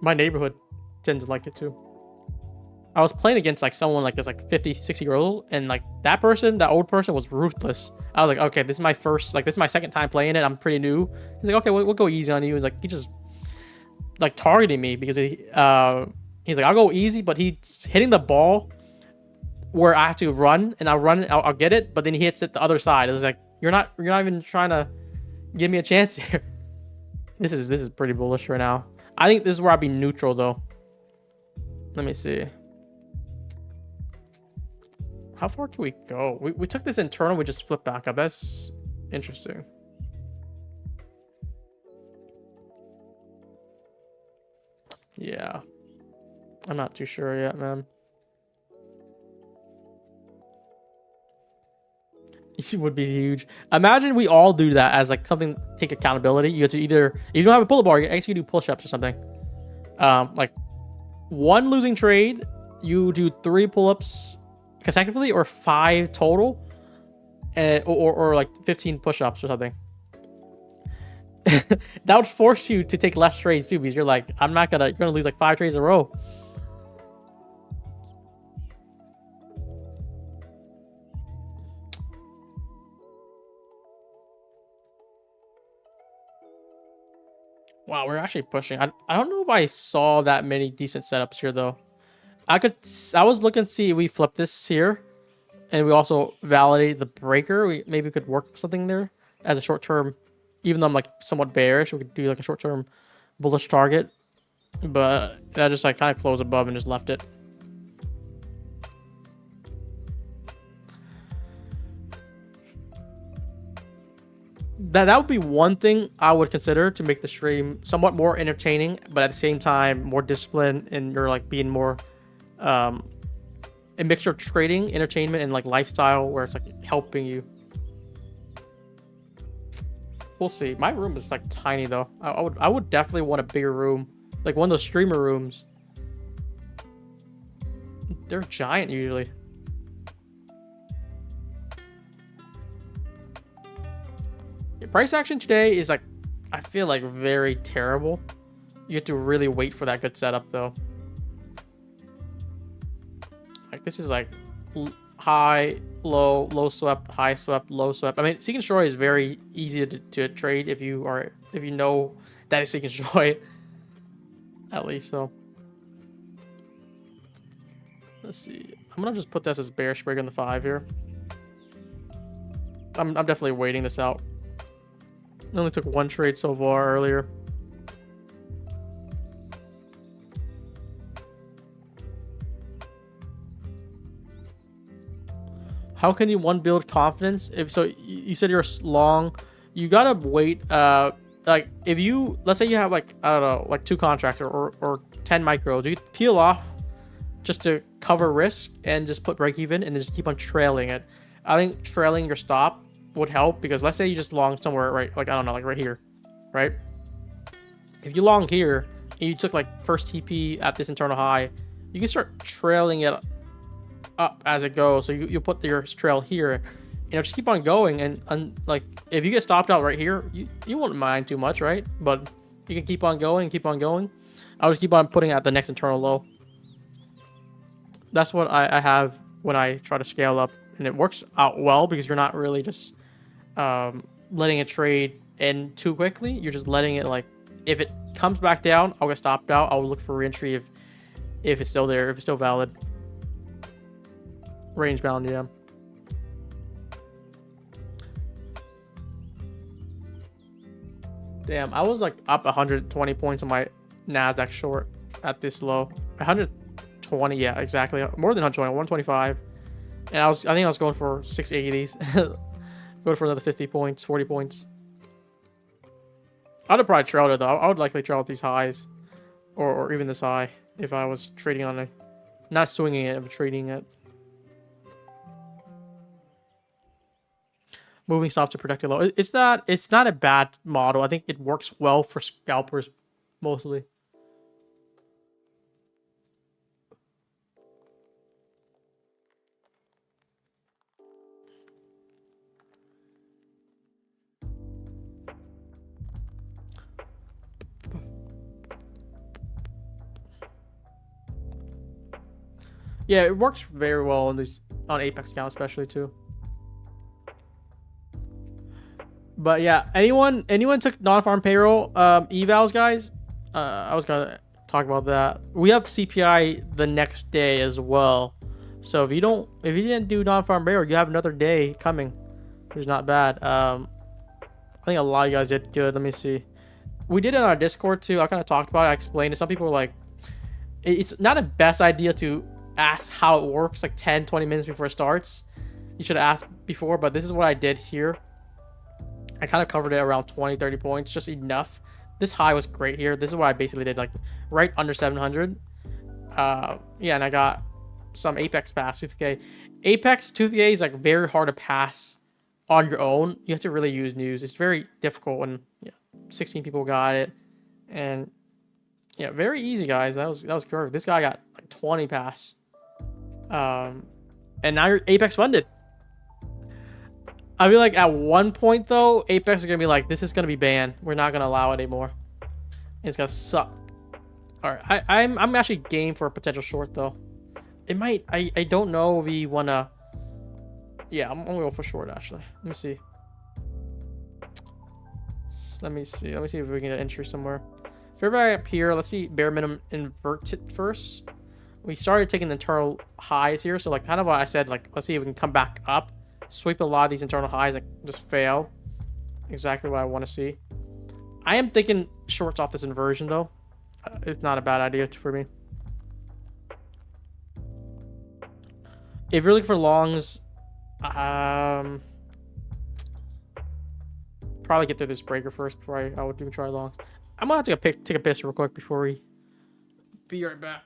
My neighborhood tends to like it too. I was playing against like someone like this, like 50, 60-year-old, and like that old person was ruthless. I was like, okay, this is my second time playing it. I'm pretty new. He's like, okay, we'll go easy on you. And like he just like targeting me because he's like, I'll go easy, but he's hitting the ball where I have to run, and I'll get it, but then he hits it the other side. It's like you're not even trying to give me a chance here. This is pretty bullish right now. I think this is where I'll be neutral though. Let me see. How far can we go? We took this internal, we just flipped back up. That's interesting. Yeah. I'm not too sure yet, man. It would be huge. Imagine we all do that as like something, take accountability. You have to either, if you don't have a pull-up bar, you actually do push-ups or something. Like one losing trade, you do 3 pull-ups consecutively or 5 total, or like 15 push-ups or something. That would force you to take less trades too, because you're like, you're gonna lose like 5 trades in a row. Wow, we're actually pushing. I don't know if I saw that many decent setups here though. I was looking to see if we flip this here, and we also validate the breaker. Maybe we could work something there as a short term. Even though I'm like somewhat bearish, we could do like a short term bullish target. But I just like kind of closed above and just left it. That would be one thing I would consider to make the stream somewhat more entertaining, but at the same time more disciplined, and you're like being more a mixture of trading, entertainment, and like lifestyle, where it's like helping you. We'll see. My room is like tiny though. I would definitely want a bigger room, like one of those streamer rooms. They're giant usually. Price action today is like, I feel like very terrible. You have to really wait for that good setup though. Like this is like high, low, low swept, high swept, low swept. I mean, Seek and Destroy is very easy to trade if you know that is Seek and Destroy. At least so. Let's see. I'm gonna just put this as bearish break on the 5 here. I'm definitely waiting this out. I only took 1 trade so far earlier. How can you build confidence? If so, you said you're long, you gotta wait. Like if you, let's say you have like, I don't know, like 2 contracts or 10 micros, you peel off just to cover risk and just put break even and then just keep on trailing it. I think trailing your stop would help, because let's say you just long somewhere, right? Like, I don't know, like right here, right? If you long here and you took like first TP at this internal high, you can start trailing it up as it goes. So you put your trail here, just keep on going, and like if you get stopped out right here, you won't mind too much, right? But you can keep on going, keep on going. I'll just keep on putting at the next internal low. That's what I have when I try to scale up, and it works out well because you're not really just letting it trade in too quickly. You're just letting it, like, if it comes back down, I'll get stopped out. I'll look for reentry if it's still there, if it's still valid. Range bound, yeah. Damn, I was like up 120 points on my NASDAQ short at this low. 120, yeah, exactly. More than 120, 125. And I think I was going for 680s. Go for another 50 points, 40 points. I'd have probably trailed it though. I would likely trail at these highs, or even this high, if I was trading on it, not swinging it, but trading it. Moving stop to protect it low. It's not a bad model. I think it works well for scalpers mostly. Yeah, it works very well on Apex account especially too. But yeah, anyone took non-farm payroll evals, guys? I was gonna talk about that. We have CPI the next day as well. So if you didn't do non-farm payroll, you have another day coming, which is not bad. I think a lot of you guys did good. Let me see. We did it on our Discord too. I kind of talked about it. I explained it. Some people were like, it's not the best idea to ask how it works like 10-20 minutes before it starts. You should have asked before, but this is what I did here. I kind of covered it around 20-30 points, just enough. This high was great here. This is what I basically did, like right under 700. Yeah, and I got some Apex pass 2K. Apex 2K is like very hard to pass on your own, you have to really use news. It's very difficult when 16 people got it, and yeah, very easy, guys. That was correct. This guy got like 20 pass, and now you're Apex funded. I feel like at one point though, Apex is gonna be like, this is gonna be banned. We're not gonna allow it anymore. It's gonna suck. All right, I'm actually game for a potential short though. It might. I don't know if we wanna. Yeah, I'm gonna go for short actually. Let me see. Let me see if we can get an entry somewhere. If everybody up here, let's see bare minimum invert it first. We started taking the internal highs here, so like kind of what I said, like let's see if we can come back up, sweep a lot of these internal highs, and just fail. Exactly what I want to see. I am thinking shorts off this inversion though. It's not a bad idea for me. If you're looking for longs, probably get through this breaker first before I would even try longs. I'm gonna have to take a piss real quick before we be right back.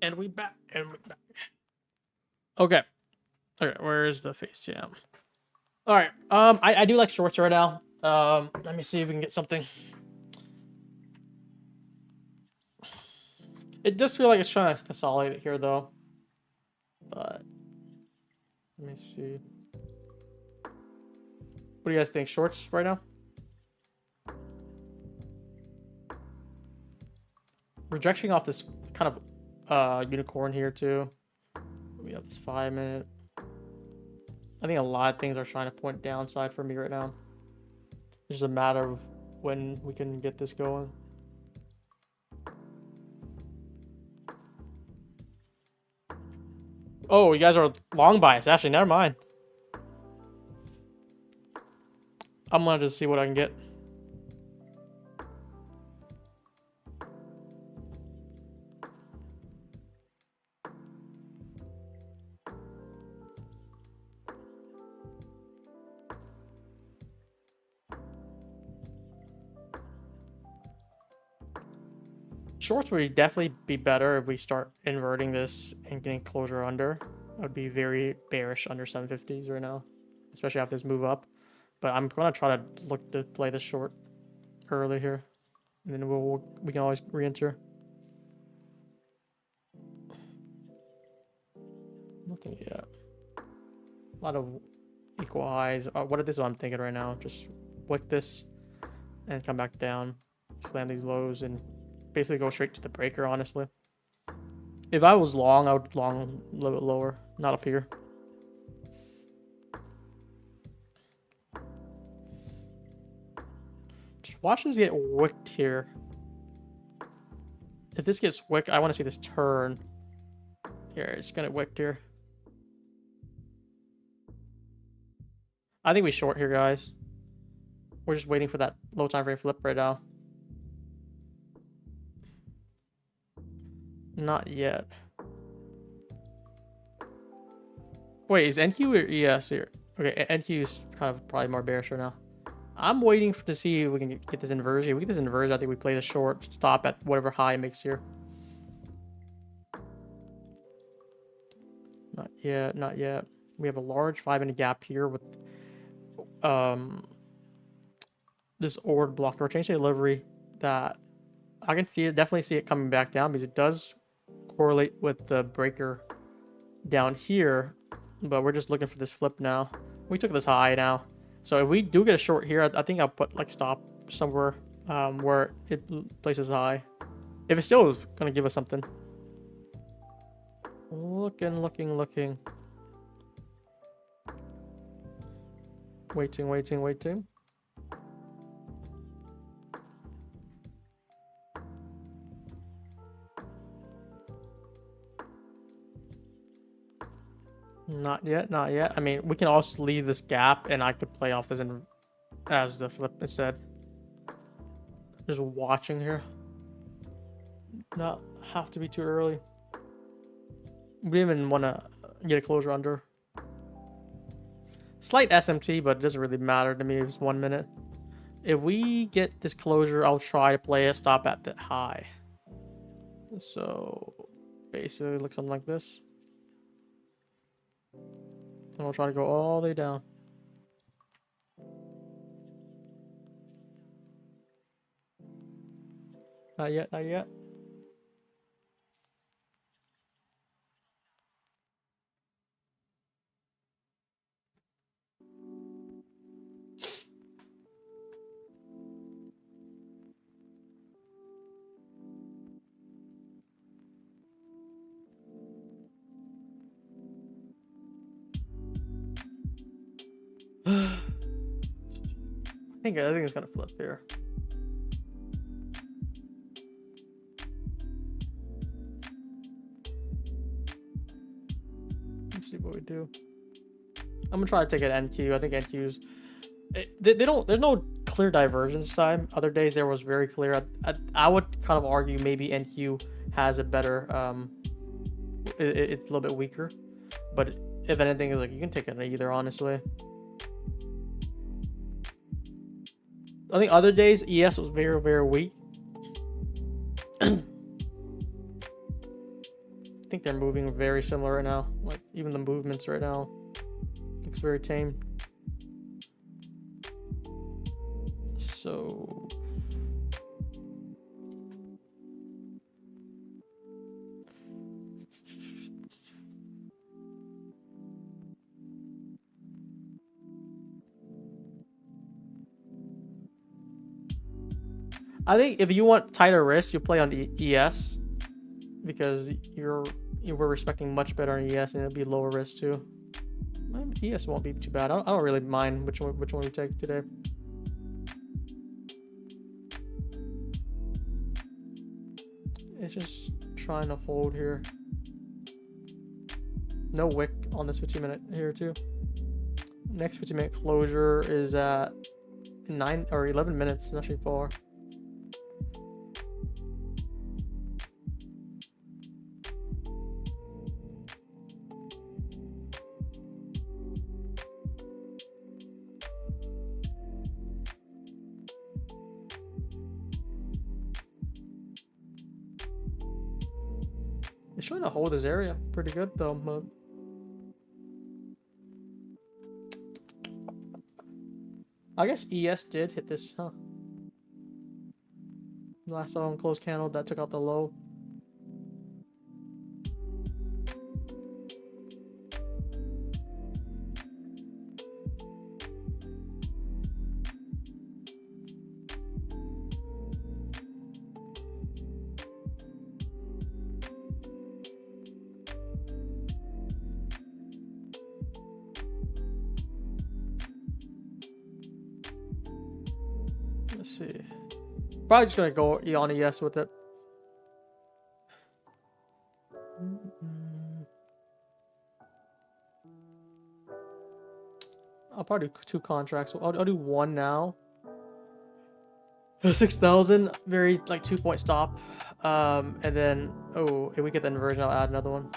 And we back. Okay. Okay, where's the face jam? All right. I do like shorts right now. Let me see if we can get something. It does feel like it's trying to consolidate it here though. But let me see. What do you guys think? Shorts right now? Rejection off this kind of unicorn here too. We have this 5 minute. I think a lot of things are trying to point downside for me right now. It's just a matter of when we can get this going. Oh, you guys are long bias. Actually, never mind. I'm gonna just see what I can get. Shorts would definitely be better if we start inverting this and getting closure under. I would be very bearish under 750s right now, especially after this move up. But I'm gonna try to look to play this short early here, and then we can always re-enter. Nothing yet. A lot of equal highs. What is this? What I'm thinking right now? Just wick this and come back down, slam these lows, and basically go straight to the breaker. Honestly, if I was long, I would long a little bit lower, not up here. Just watch this get wicked here. If this gets wicked, I want to see this turn. Here, it's gonna wicked here. I think we short here, guys. We're just waiting for that low time frame flip right now. Not yet. Wait, is NQ or ES here? Okay, NQ is kind of probably more bearish right now. I'm waiting to see if we can get this inversion. If we get this inversion, I think we play the short, stop at whatever high it makes here. Not yet, not yet. We have a large 5-minute gap here with this order blocker change to delivery that I can see it, definitely see it coming back down because it does correlate with the breaker down here, but we're just looking for this flip now. We took this high now, so if we do get a short here, I think I'll put like stop somewhere where it places high. If it still is gonna give us something. Looking. Waiting. Not yet. I mean, we can also leave this gap and I could play off this as the flip instead. Just watching here. Not have to be too early. We didn't even want to get a closure under. Slight SMT, but it doesn't really matter to me if it's 1 minute. If we get this closure, I'll try to play a stop at the high. So basically look something like this. And we'll try to go all the way down. Not yet. I think it's gonna flip here. Let's see what we do. I'm gonna try to take an NQ. I think NQ's they don't. There's no clear divergence time. Other days there was very clear. I would kind of argue maybe NQ has a better. It's a little bit weaker, but if anything, is like you can take it either. Honestly. I think other days ES was very weak. I think they're moving very similar right now. Like even the movements right now looks very tame. So I think if you want tighter risk, you play on ES because you were respecting much better on ES and it'll be lower risk too. ES won't be too bad. I don't really mind which one we take today. It's just trying to hold here. No wick on this 15-minute here too. Next 15-minute closure is at 9 or 11 minutes. It's actually far. It's trying to hold this area pretty good though, but I guess ES did hit this, huh? Last on closed candle that took out the low. Let's see. Probably just gonna go on ES with it. I'll probably do 2 contracts. I'll do 1 now. 6,000, very like 2-point stop. And then if we get the inversion, I'll add another one.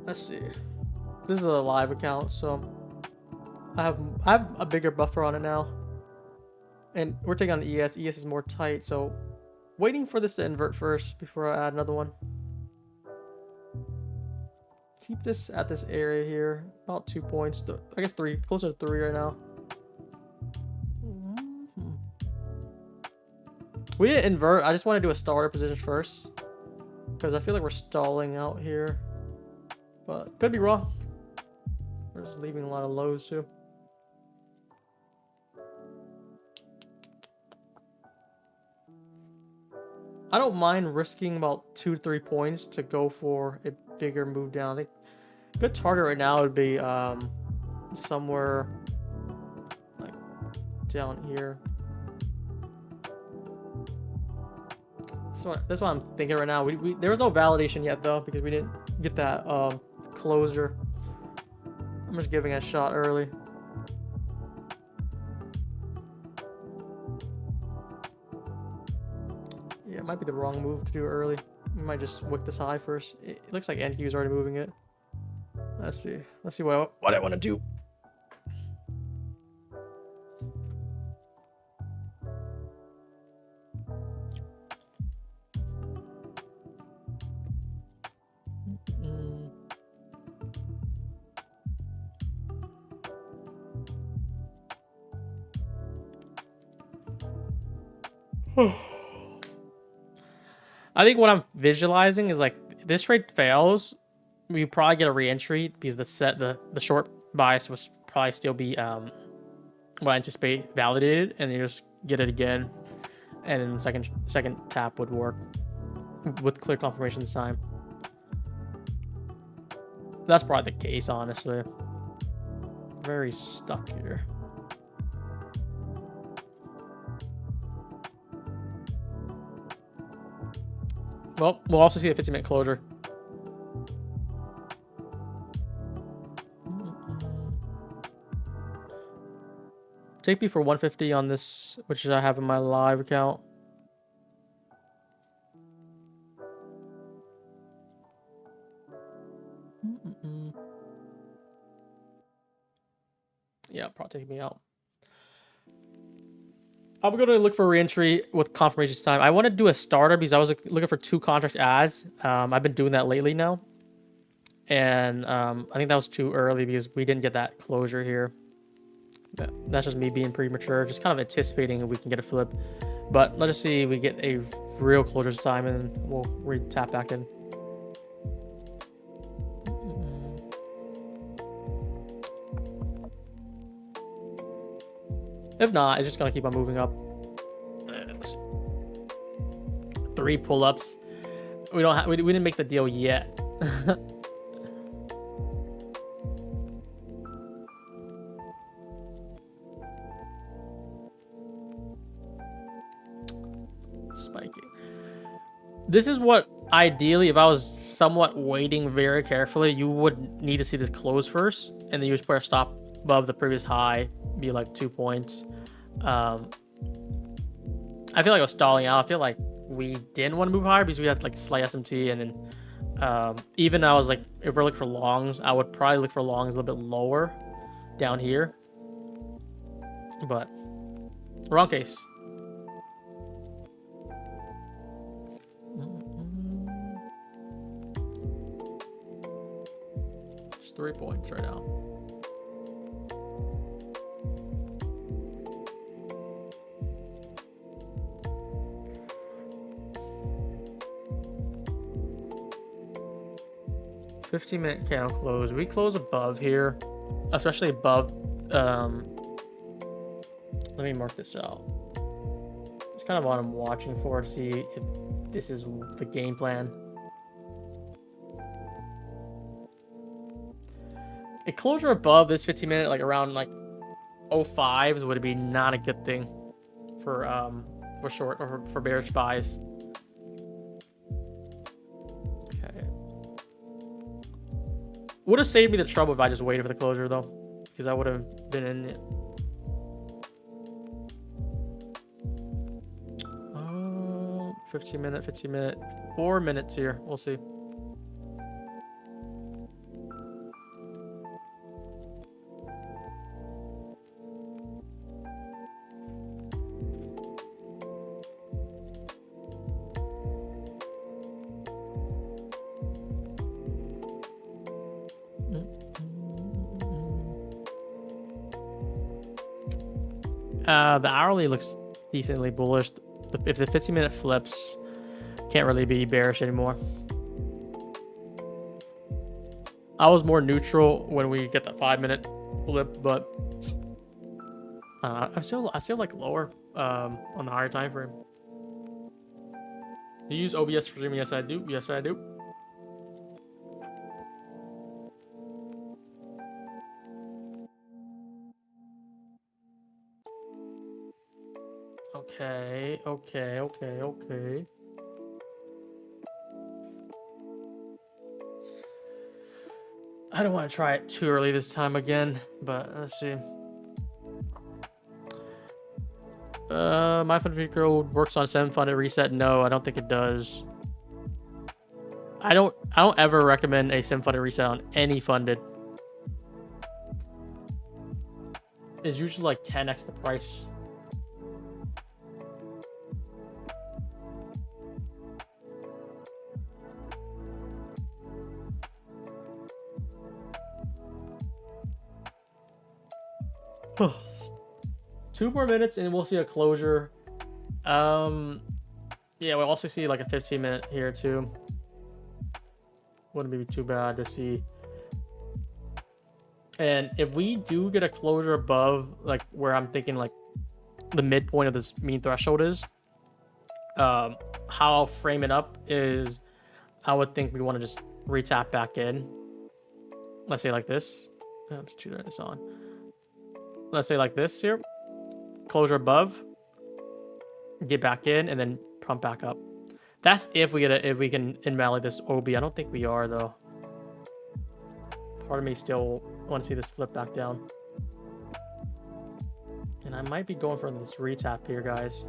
Let's see. This is a live account, so I have a bigger buffer on it now. And we're taking on ES. ES is more tight, so waiting for this to invert first before I add another one. Keep this at this area here, about 2 points. I guess 3, closer to 3 right now. We didn't invert. I just want to do a starter position first because I feel like we're stalling out here, but could be wrong. We're just leaving a lot of lows too. I don't mind risking about 2 to 3 points to go for a bigger move down. I think a good target right now would be somewhere like down here. That's what I'm thinking right now. There was no validation yet though because we didn't get that closure. I'm just giving it a shot early. Yeah, it might be the wrong move to do early. We might just wick this high first. It looks like NQ is already moving it. Let's see. Let's see what I want to do. I think what I'm visualizing is like this trade fails, we probably get a re-entry because the short bias would probably still be what I anticipate validated, and you just get it again, and then the second tap would work with clear confirmation this time. That's probably the case, honestly. Very stuck here. Well, we'll also see the 50-minute closure. Take me for 150 on this, which I have in my live account. Yeah, probably taking me out. I'm going to look for re-entry with confirmation this time. I want to do a starter because I was looking for 2 contract ads. I've been doing that lately now. And I think that was too early because we didn't get that closure here. That's just me being premature, just kind of anticipating if we can get a flip. But let's just see if we get a real closure this time, and we'll re-tap back in. If not, it's just gonna keep on moving up. 3 pull-ups. We didn't make the deal yet. Spiking. This is what ideally, if I was somewhat waiting very carefully, you would need to see this close first, and then you would put a stop above the previous high, be like 2 points. I feel like I was stalling out. I feel like we didn't want to move higher because we had like slight SMT, and then even I was like, if we're looking for longs, I would probably look for longs a little bit lower down here. But wrong case. Just 3 points right now. $15-minute candle close. We close above here, especially above. Let me mark this out. It's kind of what I'm watching for to see if this is the game plan. A closure above this 15-minute, like around like 05s, would be not a good thing for short or for bearish buys. Would have saved me the trouble if I just waited for the closure, though, because I would have been in it. 15-minute, 4 minutes here. We'll see. The hourly looks decently bullish. If the 15-minute flips, can't really be bearish anymore. I was more neutral when we get that 5-minute flip, but I still like lower on the higher time frame. You use OBS for streaming? Yes, I do. Yes, I do. Okay. I don't want to try it too early this time again, but let's see. My funded code works on 7 funded reset. No, I don't think it does. I don't ever recommend a 7 funded reset on any funded. It's usually like 10x the price. Two more minutes and we'll see a closure. Yeah, we'll also see like a 15-minute here too. Wouldn't be too bad to see. And if we do get a closure above like where I'm thinking like the midpoint of this mean threshold is, how I'll frame it up is I would think we want to just retap back in. Let's say like this. Let's turn this on. Let's say like this here. Closure above. Get back in and then pump back up. That's if we can invalidate this OB. I don't think we are though. Part of me still want to see this flip back down. And I might be going for this retap here, guys.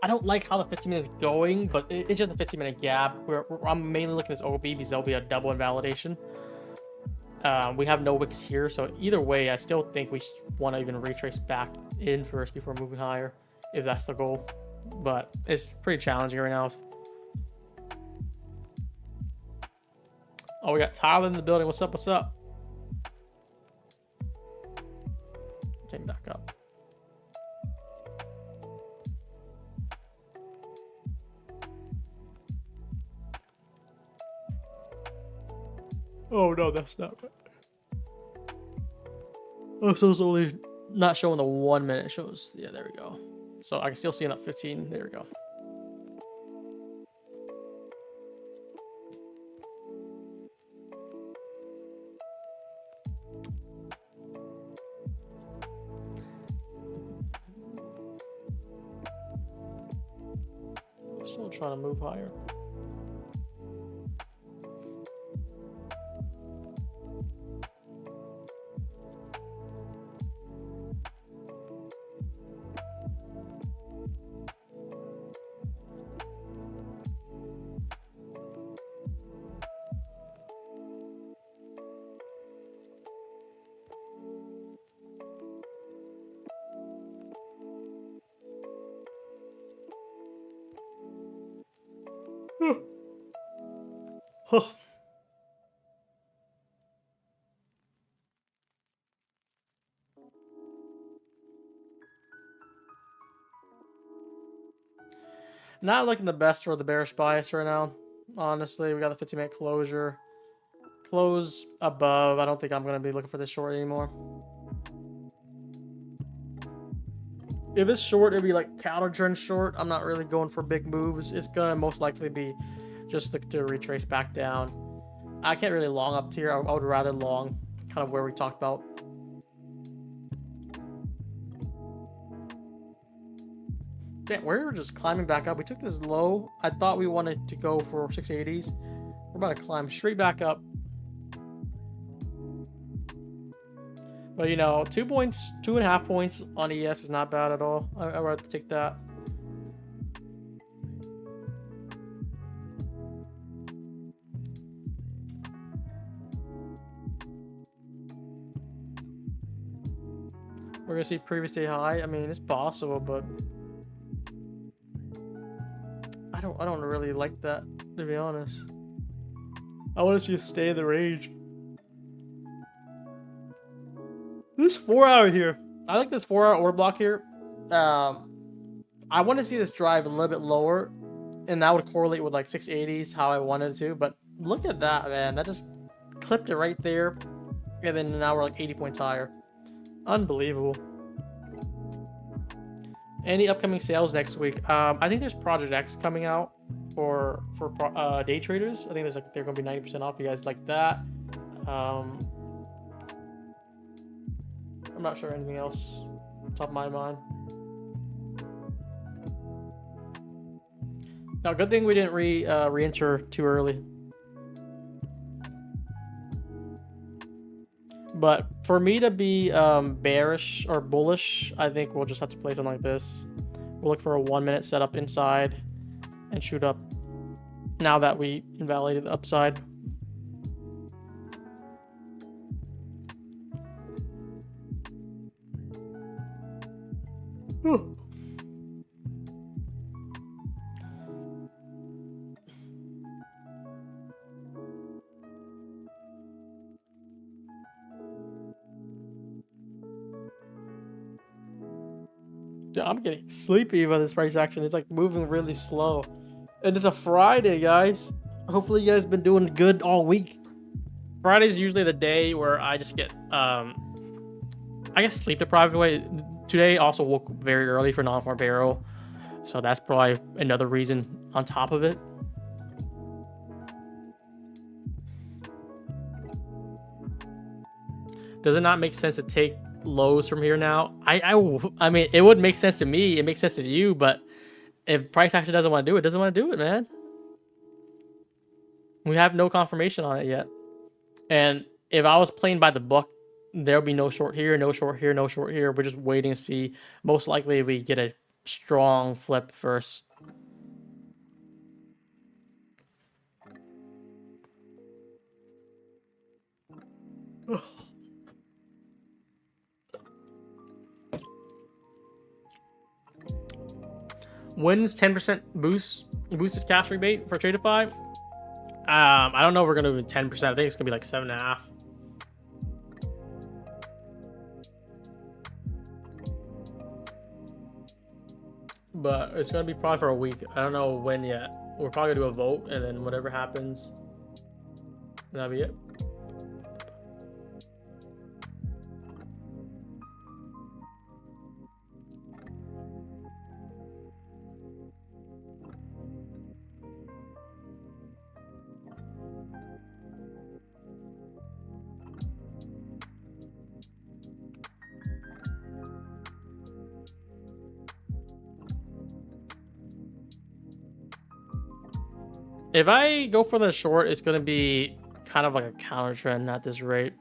I don't like how the 15 minutes is going, but it's just a 15-minute gap. I'm mainly looking at this OB because there'll be a double invalidation. We have no wicks here, so either way, I still think we want to even retrace back in first before moving higher, if that's the goal. But it's pretty challenging right now. Oh, we got Tyler in the building. What's up? What's up? Came back up. Oh no, that's not right. Oh, so it's only not showing the 1 minute. It shows, yeah, there we go. So I can still see it at 15. There we go. Still trying to move higher. Not looking the best for the bearish bias right now. Honestly, we got the 15-minute closure. Close above. I don't think I'm going to be looking for this short anymore. If it's short, it'd be like counter trend short. I'm not really going for big moves. It's going to most likely be just to retrace back down. I can't really long up here. I would rather long kind of where we talked about. Damn, we're just climbing back up. We took this low. I thought we wanted to go for 680s. We're about to climb straight back up. But you know, 2 points, 2.5 points on ES is not bad at all. I'd rather take that. We're gonna see previous day high. I mean, it's possible, but I don't really like that, to be honest. I want to see us stay in the range. This 4 hour here. I like this 4 hour order block here. I want to see this drive a little bit lower, and that would correlate with like 680s how I wanted it to. But look at that, man. That just clipped it right there, and then now we're like 80 points higher. Unbelievable. Any upcoming sales next week? I think there's Project X coming out for day traders. I think there's like they're gonna be 90% off. You guys like that? I'm not sure anything else top of my mind. Now, good thing we didn't re-enter too early. But for me to be bearish or bullish, I think we'll just have to play something like this. We'll look for a 1 minute setup inside and shoot up now that we invalidated the upside. Whew. Dude, I'm getting sleepy about this price action. It's like moving really slow. And it's a Friday, guys. Hopefully you guys been doing good all week. Friday's usually the day where I just get I guess sleep deprived away. Today also woke very early for non-farm payroll. So that's probably another reason on top of it. Does it not make sense to take lows from here now? I mean, it would make sense to me. It makes sense to you, but if price action doesn't want to do it, doesn't want to do it, man. We have no confirmation on it yet. And if I was playing by the book, there'll be no short here, no short here, no short here. We're just waiting to see. Most likely we get a strong flip first. Wins 10% boosted cash rebate for Tradeify. I don't know if we're gonna do 10%. I think it's gonna be like 7.5. But it's gonna be probably for a week. I don't know when yet. We're probably gonna do a vote, and then whatever happens, that'll be it. If I go for the short, it's going to be kind of like a counter trend at this rate.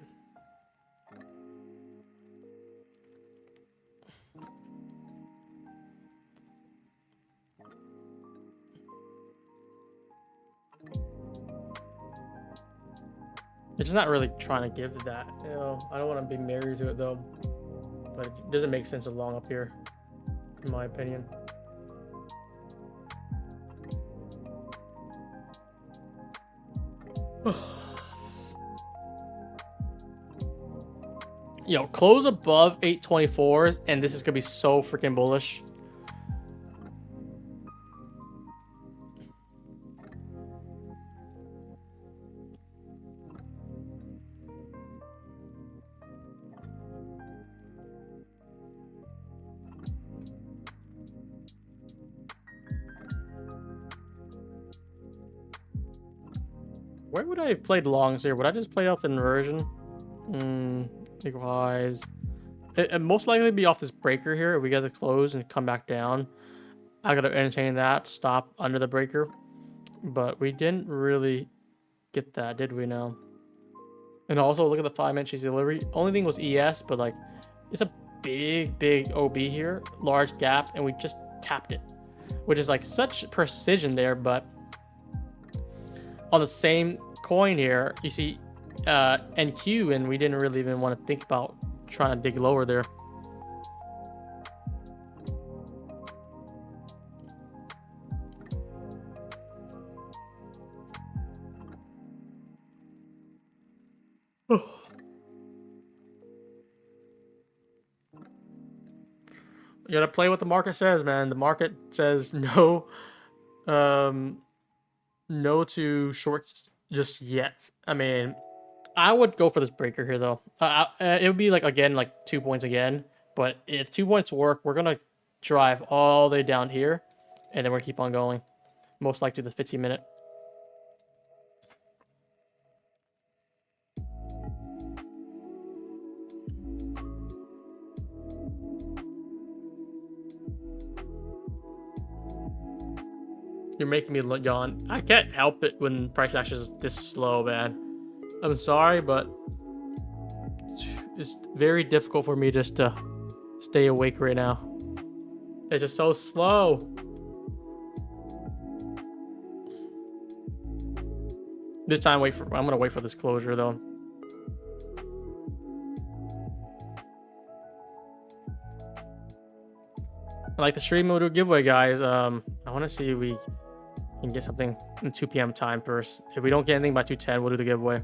It's just not really trying to give that. You know, I don't want to be married to it though. But it doesn't make sense to long up here, in my opinion. Yo, close above 824, and this is gonna be so freaking bullish. Where would I have played longs here? Would I just play off the inversion? Equalize. It most likely be off this breaker here. If we get the close and come back down, I gotta entertain that. Stop under the breaker. But we didn't really get that, did we now? And also look at the 5-minute cheese delivery. Only thing was ES, but like it's a big OB here, large gap, and we just tapped it, which is like such precision there. But on the same coin here, you see NQ, and we didn't really even want to think about trying to dig lower there. You gotta play what the market says, man. The market says no, no to shorts just yet. I mean, I would go for this breaker here though. It would be like again like 2 points again, but if 2 points work, we're gonna drive all the way down here, and then we're gonna keep on going. Most likely the 15-minute. You're making me yawn. I can't help it when price action is this slow, man. I'm sorry, but it's very difficult for me just to stay awake right now. It's just so slow. This time, I'm gonna wait for this closure though. I like the stream mode giveaway, guys. I want to see if we can get something in 2 p.m. time first. If we don't get anything by 2:10, we'll do the giveaway.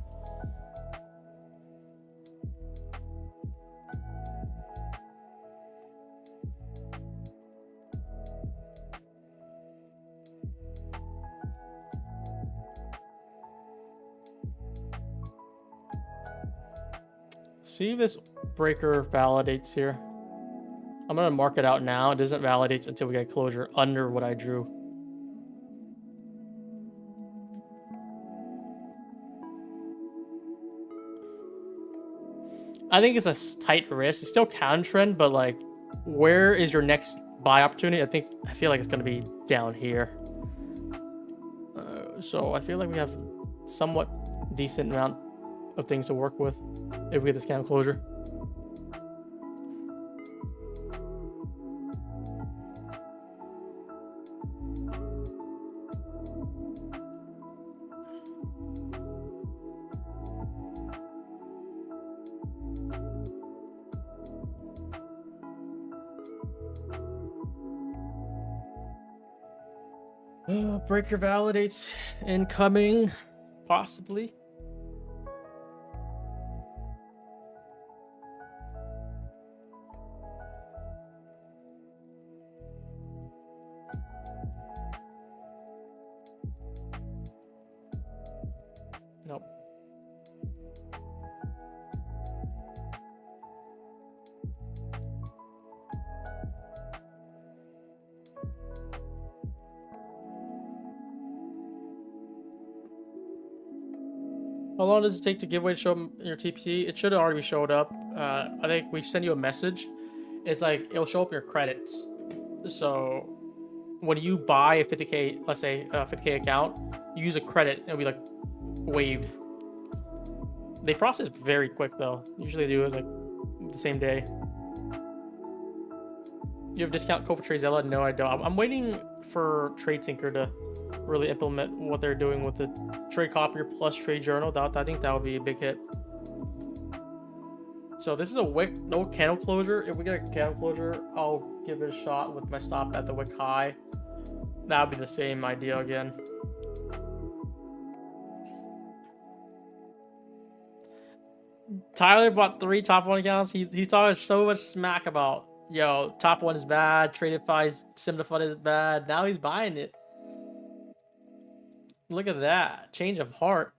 See if this breaker validates here. I'm gonna mark it out now. It doesn't validate until we get closure under what I drew. I think it's a tight risk. It's still counter trend, but like, where is your next buy opportunity? I feel like it's gonna be down here. So I feel like we have somewhat decent amount of things to work with if we get this candle closure. Breaker validates incoming, possibly. Nope. How long does it take to giveaway to show up in your TPT? It should have already showed up. I think we send you a message. It's like it'll show up in your credits. So when you buy a 50K, let's say a 50K account, you use a credit, it'll be like waived. They process very quick though. Usually they do it like the same day. You have a discount code for TradeZilla? No, I don't. I'm waiting for TradeSyncer to really implement what they're doing with the Trade Copier plus Trade Journal. I think that would be a big hit. So this is a wick, no candle closure. If we get a candle closure, I'll give it a shot with my stop at the wick high. That would be the same idea again. Tyler bought 3 top 1 accounts. He's talking so much smack about, yo, top 1 is bad, TradeFi, Simplify is bad. Now he's buying it. Look at that. Change of heart.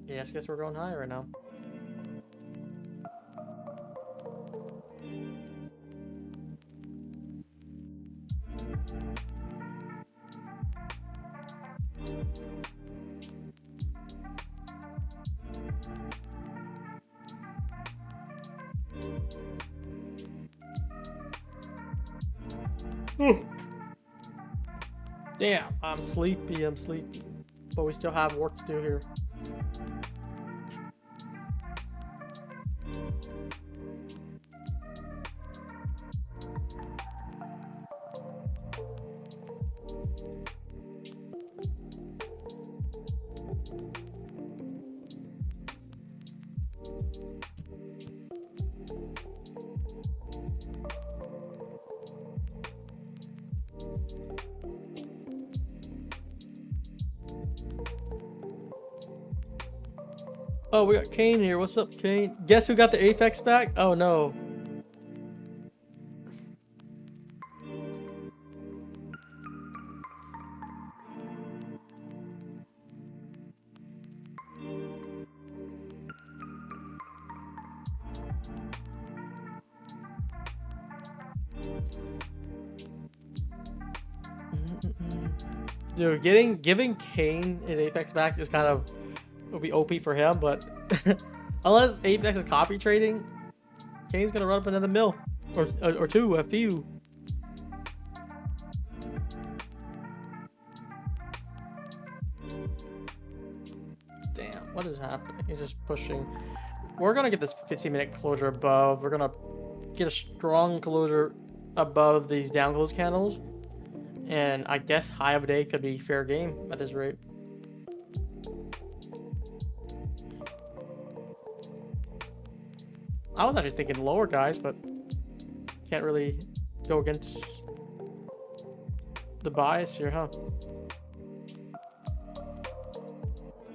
Yeah, I guess we're going high right now. Damn, I'm sleepy, but we still have work to do here. Oh, we got Kane here. What's up, Kane? Guess who got the Apex back? Oh no. Dude, giving Kane his Apex back is kind of will be OP for him, but unless Apex is copy trading, Kane's gonna run up another mill or two, a few. Damn, what is happening? He's just pushing. We're gonna get this 15-minute closure above. We're gonna get a strong closure above these down close candles, and I guess high of a day could be fair game at this rate. I was actually thinking lower, guys, but can't really go against the bias here, huh?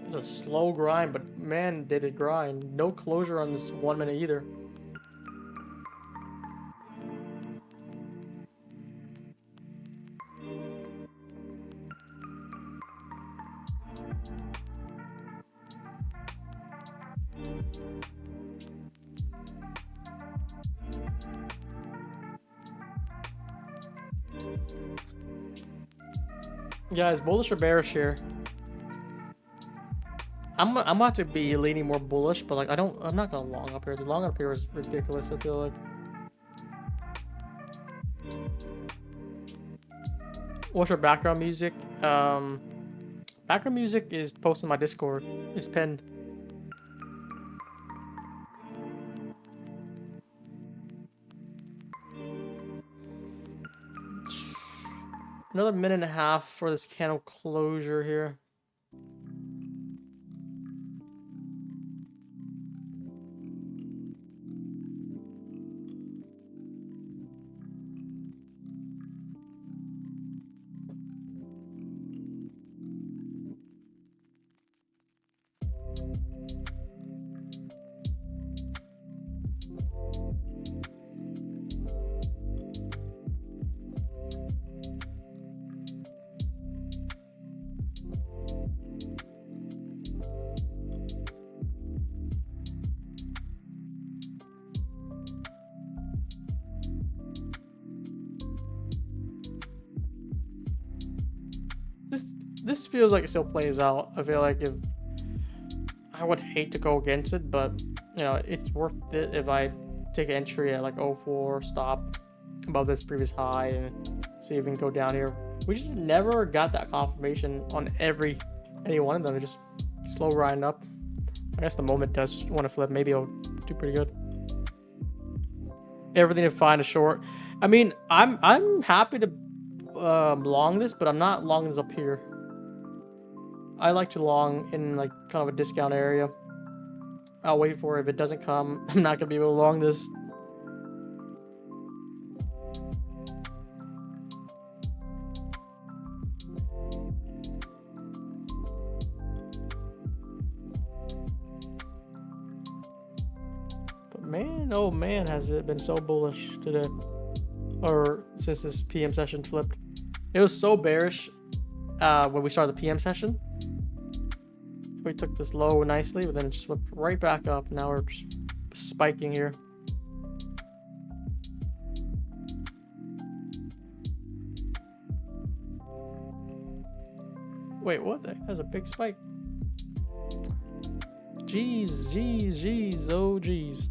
It's a slow grind, but man, did it grind. No closure on this 1 minute either. Guys, bullish or bearish here? I'm about to be leaning more bullish, but like I'm not gonna long up here. The long up here is ridiculous, I feel like. What's your background music? Background music is posted in my Discord. It's pinned. Another minute and a half for this candle closure here. This feels like it still plays out. I feel like if I would hate to go against it, but you know, it's worth it if I take an entry at like 04, stop above this previous high and see if we can go down here. We just never got that confirmation on any one of them. It just slow grind up. I guess the moment does want to flip. Maybe it'll do pretty good. Everything to find a short. I mean, I'm happy to long this, but I'm not long this up here. I like to long in like kind of a discount area. I'll wait for it. If it doesn't come, I'm not gonna be able to long this. But man, oh man, has it been so bullish today, or since this PM session flipped. It was so bearish when we started the PM session. We took this low nicely, but then it just flipped right back up. Now we're just spiking here. Wait, what the heck? That's a big spike. Jeez, oh jeez.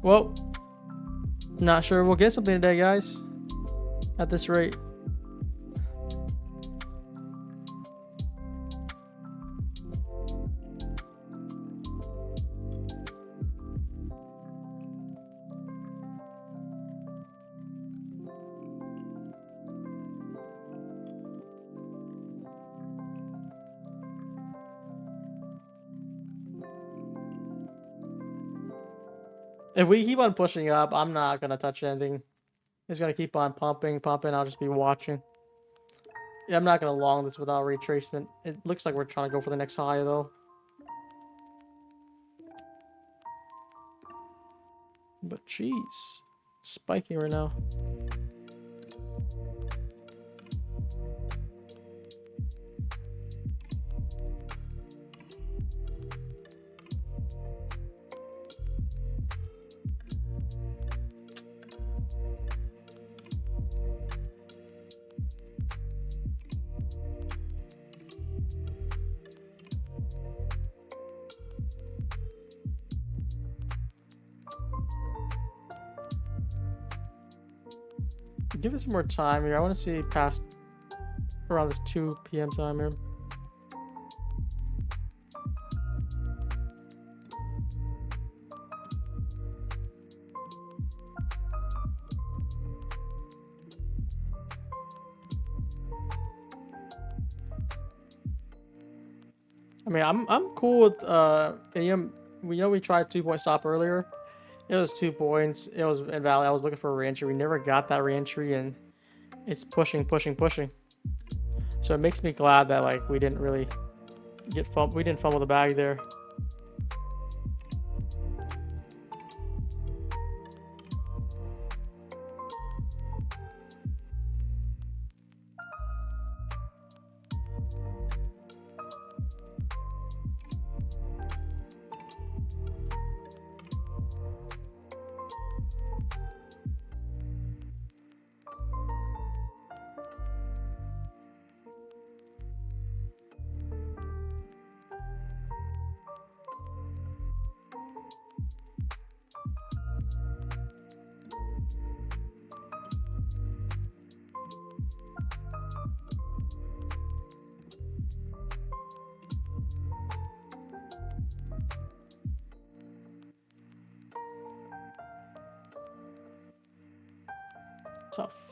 Well, not sure we'll get something today, guys, at this rate. If we keep on pushing up, I'm not gonna touch anything. It's gonna keep on pumping. I'll just be watching. Yeah, I'm not gonna long this without retracement. It looks like we're trying to go for the next high though. But jeez, spiking right now. Give it some more time here. I want to see past around this 2 p.m. time here. I mean, I'm cool with we tried 2-point stop earlier. It was 2 points. It was invalid. I was looking for a re-entry. We never got that re-entry, and it's pushing. So it makes me glad that like we didn't really we didn't fumble the bag there.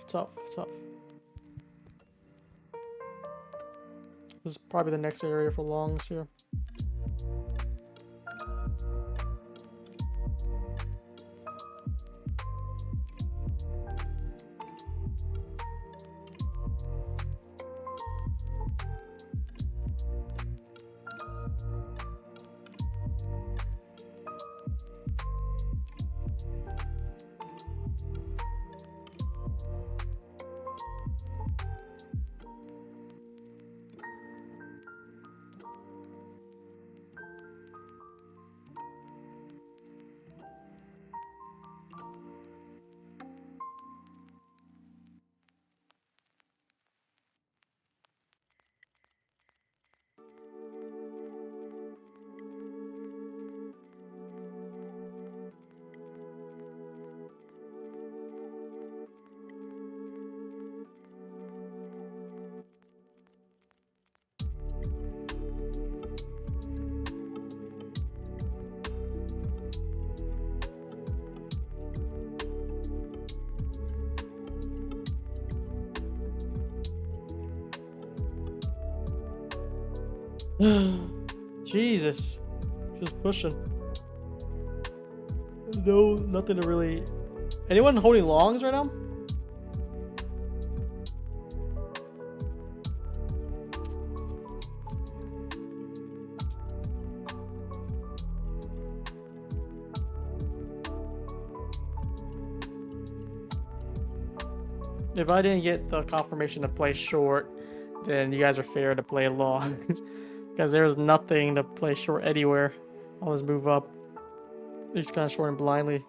Tough. This is probably the next area for longs here. Jesus, just pushing. No, nothing to really. Anyone holding longs right now? If I didn't get the confirmation to play short, then you guys are fair to play long. Because there's nothing to play short anywhere on this move up. They're just kind of shorting blindly.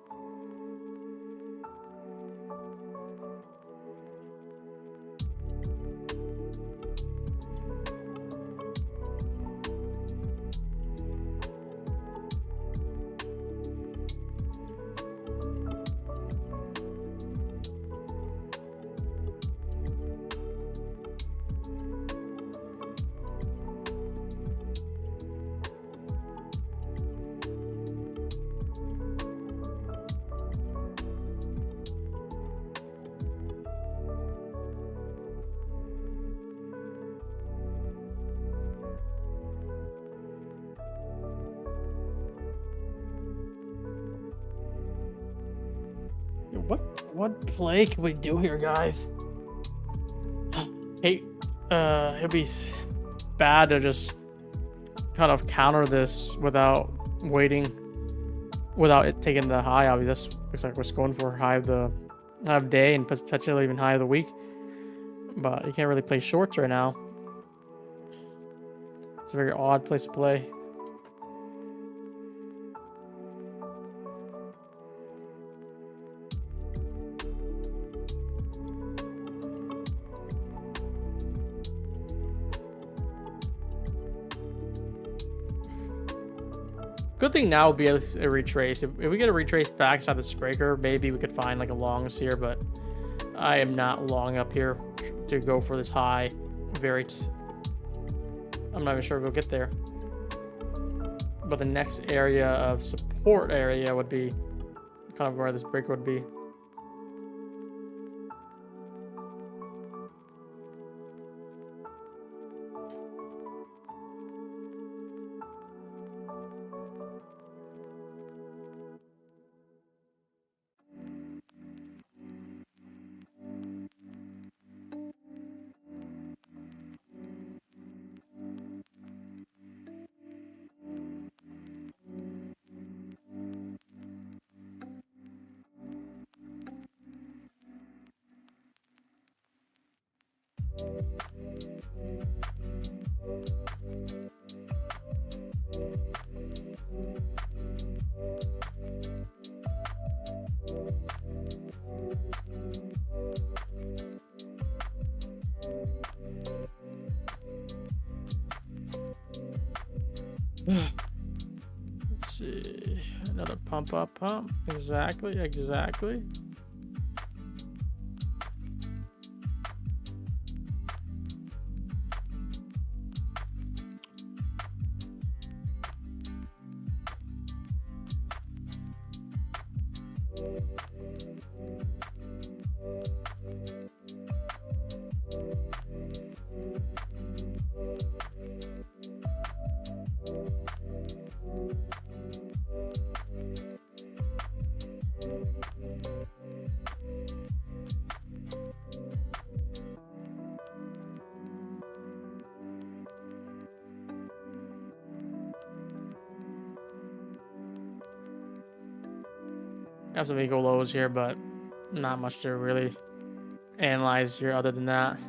What play can we do here, guys? Hey, it'd be bad to just kind of counter this without waiting, without it taking the high. Obviously, this looks like we're going for high of the day and potentially even high of the week. But you can't really play shorts right now. It's a very odd place to play. Good thing now would be a retrace. If we get a retrace back inside this breaker, maybe we could find like a longs here, but I am not long up here to go for this high. I'm not even sure we'll get there. But the next area of support area would be kind of where this breaker would be. Let's see, another pump. Exactly. I have some equal lows here, but not much to really analyze here other than that.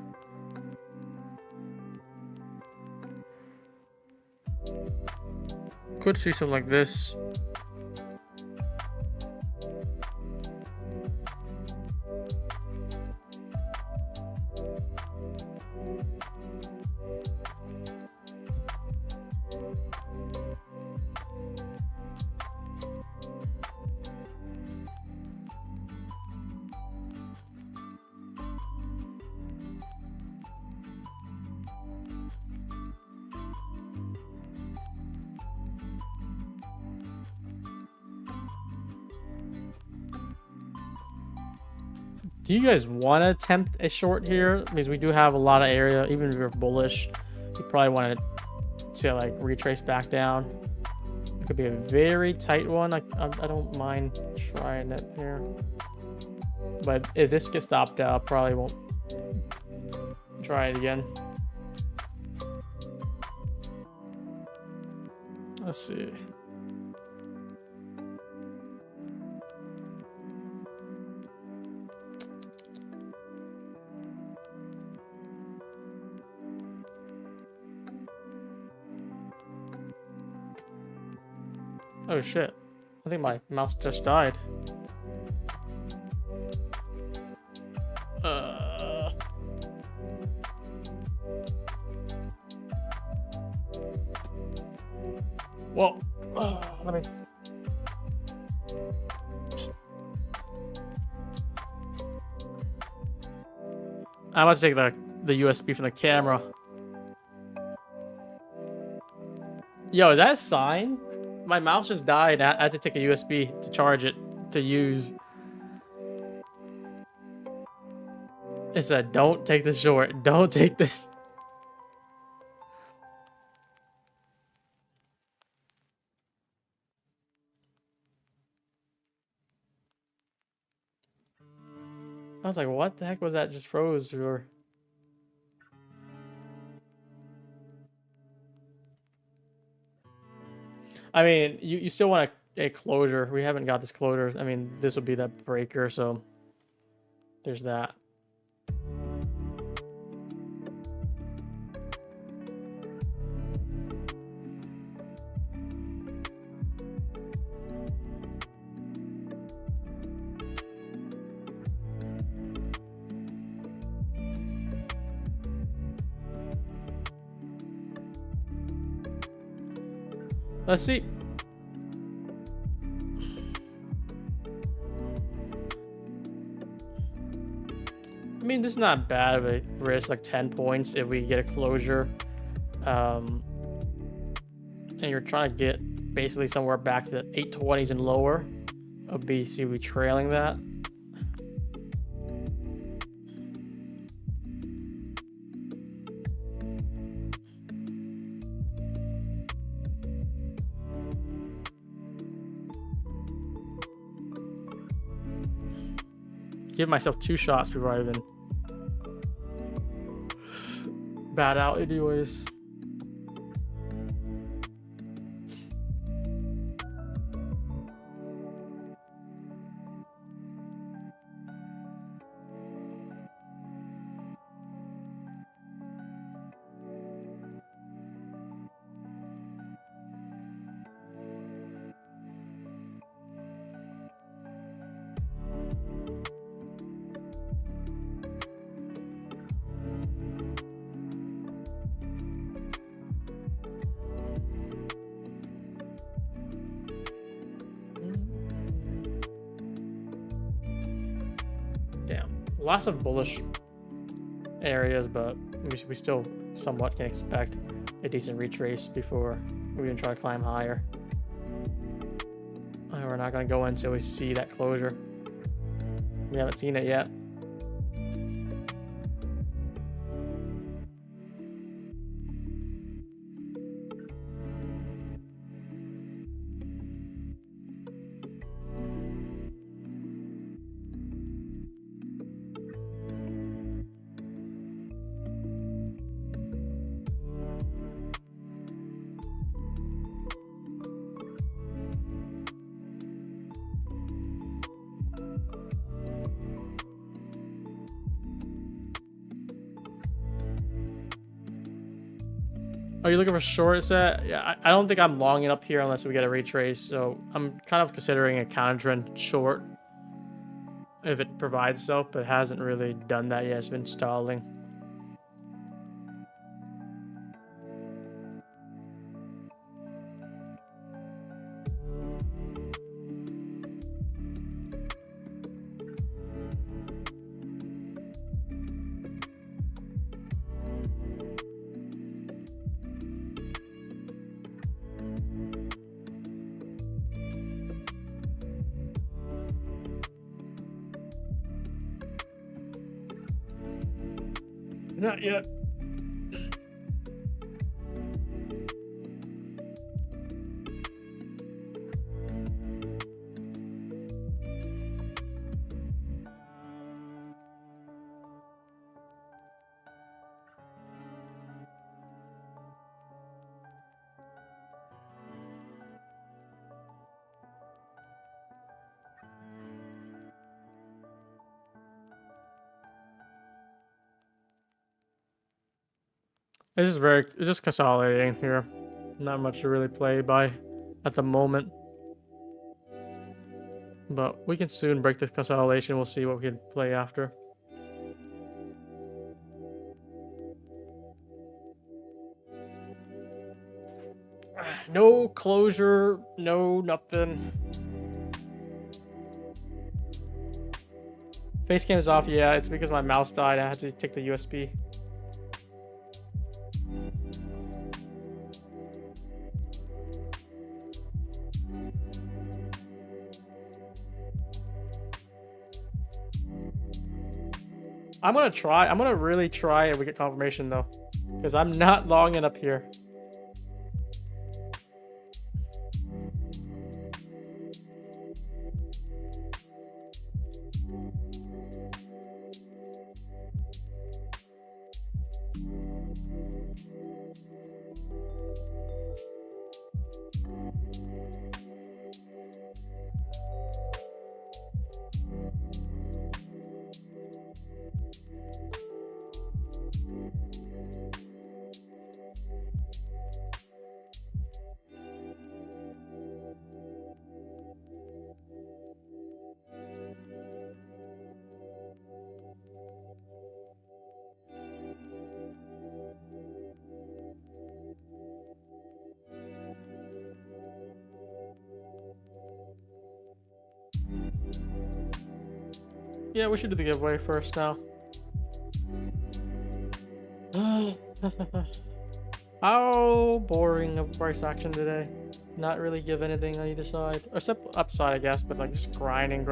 Could see something like this. Do you guys want to attempt a short here? Because we do have a lot of area. Even if you're bullish, you probably want to like retrace back down. It could be a very tight one. I don't mind trying it here. But if this gets stopped out, I probably won't try it again. Let's see. Oh shit. I think my mouse just died. Whoa. Let me. I'm about to take the USB from the camera. Yo, is that a sign? My mouse just died. I had to take a USB to charge it to use. It said, don't take the short. Don't take this. I was like, what the heck was that? Just froze or... I mean, you still want a closure. We haven't got this closure. I mean, this would be that breaker, so there's that. Let's see. I mean, this is not bad of a risk, like 10 points if we get a closure. And you're trying to get basically somewhere back to the 820s and lower of BCB trailing that. Give myself 2 shots before I even bat out anyways. Lots of bullish areas, but we still somewhat can expect a decent retrace before we even try to climb higher. We're not going to go until we see that closure. We haven't seen it yet. Are you looking for short set? Yeah, I don't think I'm long it up here unless we get a retrace. So I'm kind of considering a counter trend short if it provides itself, but it hasn't really done that yet. It's been stalling. Not yet. It's just consolidating here. Not much to really play by at the moment. But we can soon break the consolidation. We'll see what we can play after. No closure, no nothing. Facecam is off. Yeah, it's because my mouse died. I had to take the USB. I'm gonna really try if we get confirmation though, because I'm not long it up here. Yeah, we should do the giveaway first now. How boring of price action today. Not really give anything on either side. Except upside, I guess, but like just grinding.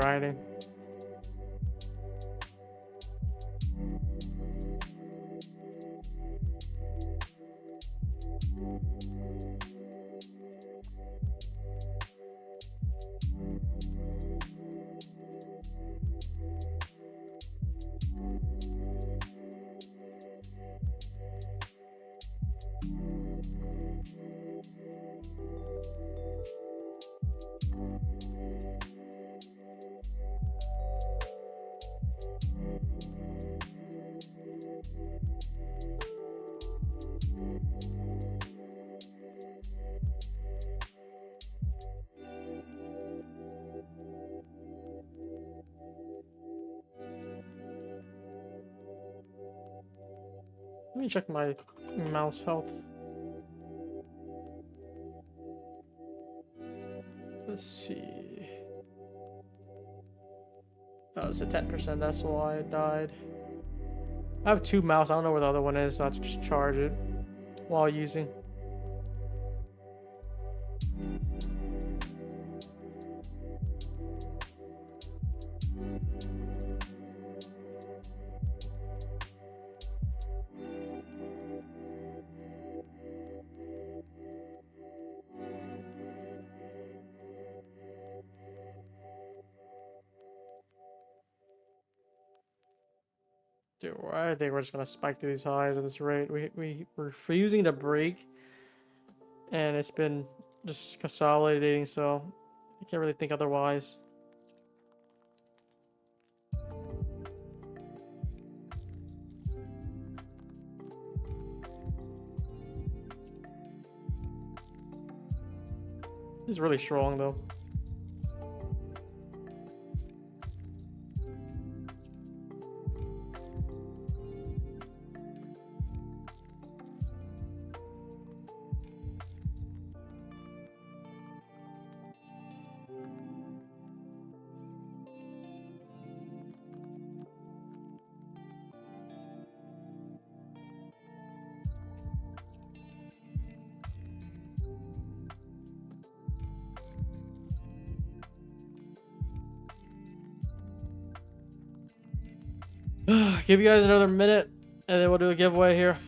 Let me check my mouse health. Let's see. Oh, it's a 10%, that's why it died. I have 2 mouse, I don't know where the other one is, so I have to just charge it while using. Dude, I think we're just gonna spike to these highs at this rate. We're refusing to break, and it's been just consolidating, so I can't really think otherwise. This is really strong though. Give you guys another minute, and then we'll do a giveaway here.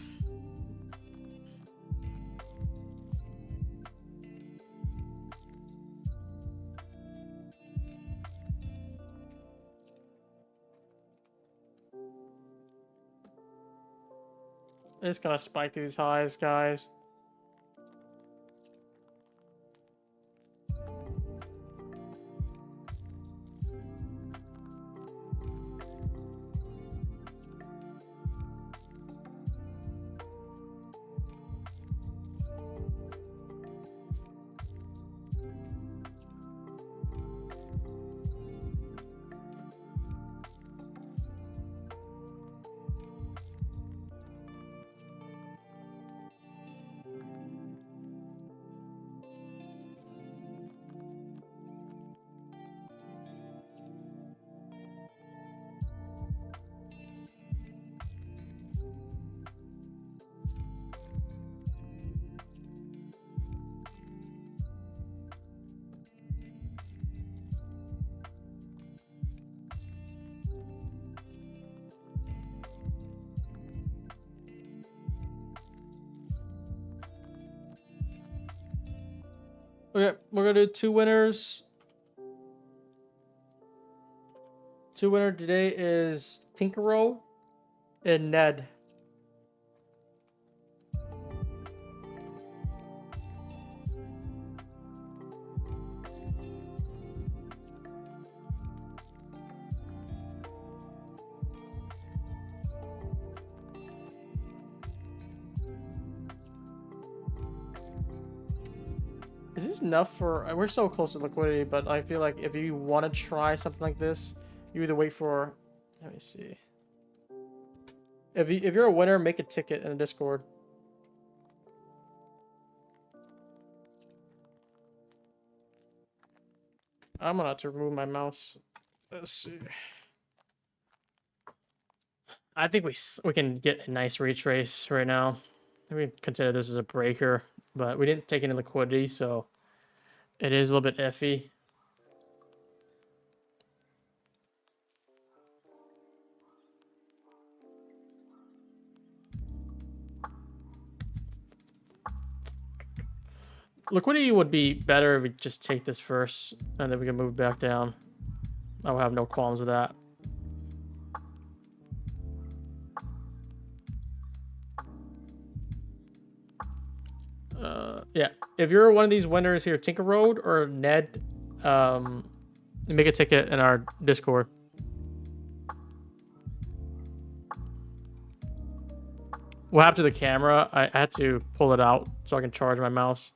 It's gonna spike to these highs, guys. Okay, we're gonna do 2 winners. 2 winner today is Tinkero and Ned. Is this enough for... We're so close to liquidity, but I feel like if you want to try something like this, you either wait for... Let me see. If you're a winner, make a ticket in the Discord. I'm gonna have to remove my mouse. Let's see. I think we can get a nice retrace right now. We consider this as a breaker, but we didn't take any liquidity, so it is a little bit iffy. Liquidity would be better if we just take this first, and then we can move back down. I will have no qualms with that. Yeah, if you're one of these winners here, Tinker Road or Ned, make a ticket in our Discord. What happened to the camera? I had to pull it out so I can charge my mouse.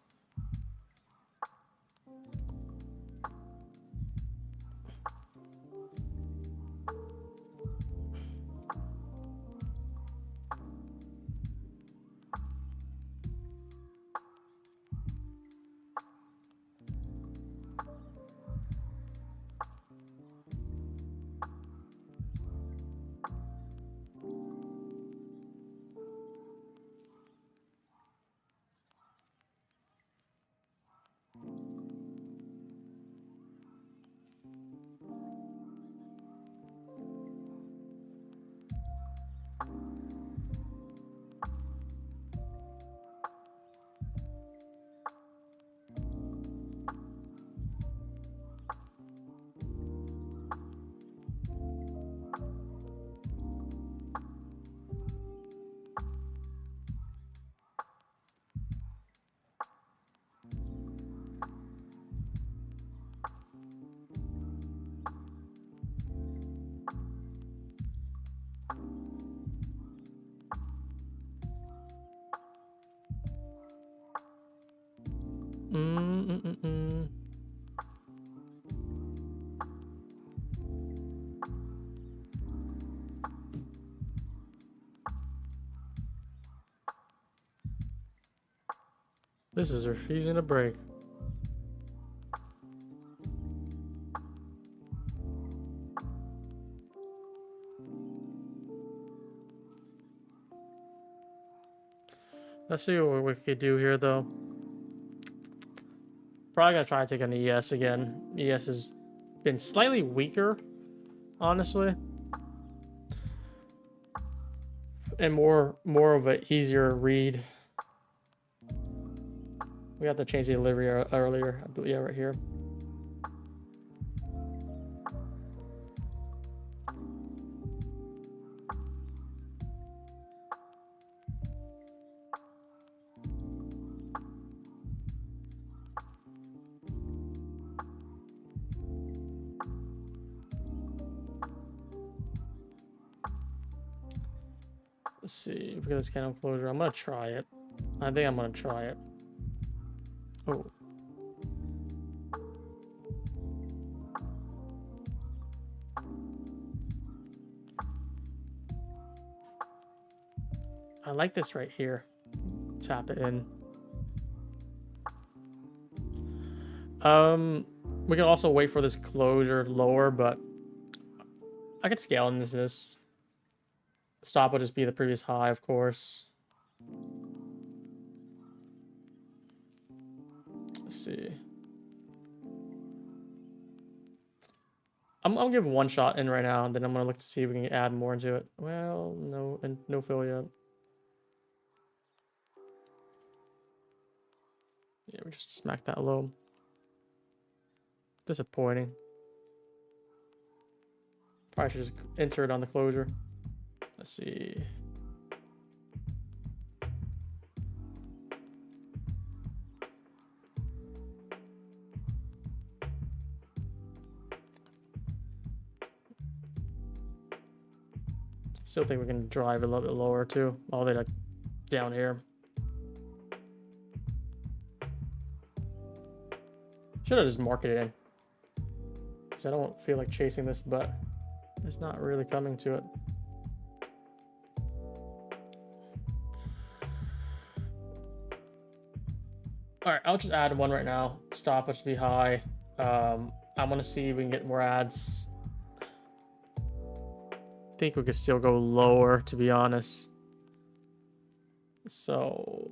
This is refusing to break. Let's see what we could do here, though. Probably gonna try to take an ES again. ES has been slightly weaker, honestly, and more of an easier read. We have to change the delivery earlier, I believe. Yeah, right here. Let's see if we get this candle closure. I'm gonna try it. I think I'm gonna try it. Oh. I like this right here. Tap it in. We can also wait for this closure lower, but I could scale in this. Stop will just be the previous high, of course. Let's see. I'm gonna give one shot in right now, and then I'm gonna look to see if we can add more into it. Well, no, and no fill yet. Yeah, we just smacked that low. Disappointing. Probably should just enter it on the closure. Let's see. Still think we can drive a little bit lower too, all the way down here. Should have just marketed in, because I don't feel like chasing this, but it's not really coming to it. All right, I'll just add one right now. Stop it should be high. I'm gonna see if we can get more ads. think we could still go lower, to be honest. So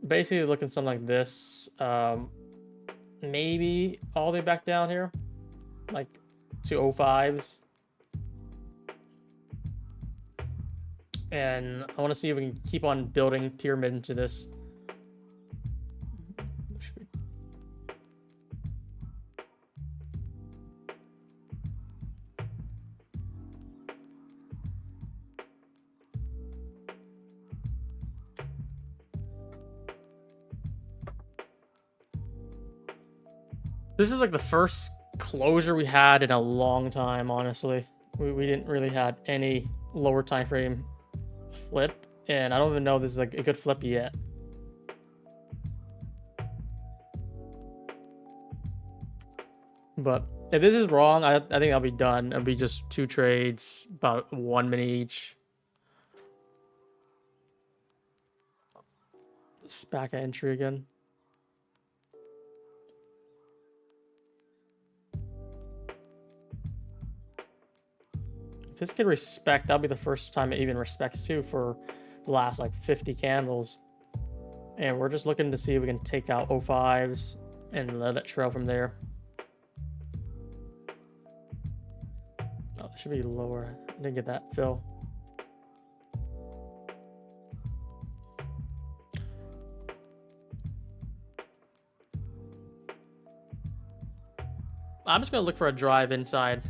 basically looking something like this. Maybe all the way back down here, like to 05s. And I want to see if we can keep on building pyramid into this. This is like the first closure we had in a long time, honestly. We didn't really had any lower time frame flip, and I don't even know if this is like a good flip yet. But if this is wrong, I think I'll be done. It'll be just 2 trades, about 1 minute each. SPAC entry again. If this can respect, that'll be the first time it even respects too for the last like 50 candles. And we're just looking to see if we can take out 05s and let it trail from there. Oh, it should be lower. I didn't get that fill. I'm just gonna look for a drive inside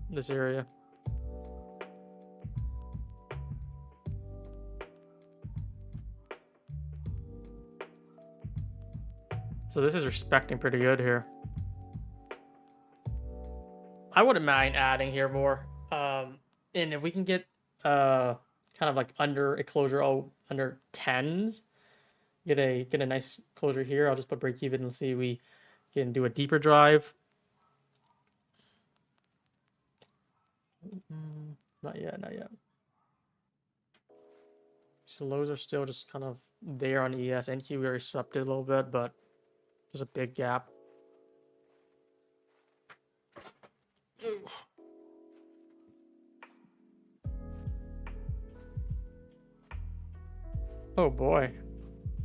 this area. So this is respecting pretty good here. I wouldn't mind adding here more. And if we can get kind of like under a closure, under 10s, get a nice closure here. I'll just put break even and see if we can do a deeper drive. Not yet, not yet. So lows are still just kind of there on ES. NQ we already swept it a little bit, but there's a big gap. Oh boy.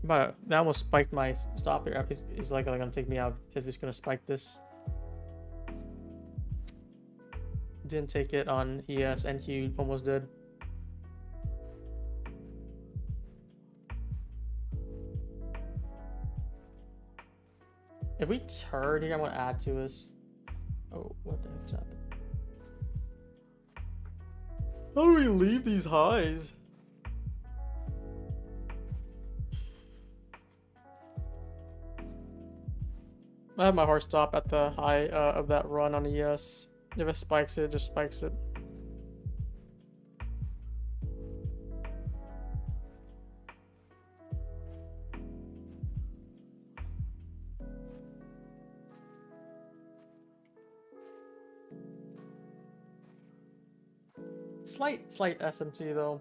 That almost spiked my stop here. It's like gonna take me out if it's gonna spike this. Didn't take it on ES. NQ almost did. If we turn here, I'm gonna add to this. Oh, what the heck's happened? How do we leave these highs? I have my hard stop at the high of that run on ES. If it spikes it, just spikes it. Slight SMC though.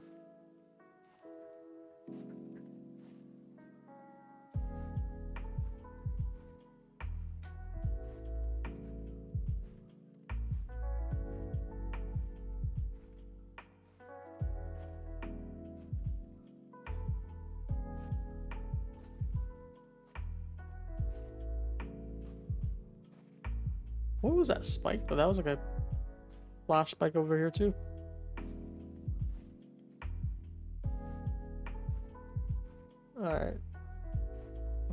What was that spike though? That was like a flash spike over here too. Alright.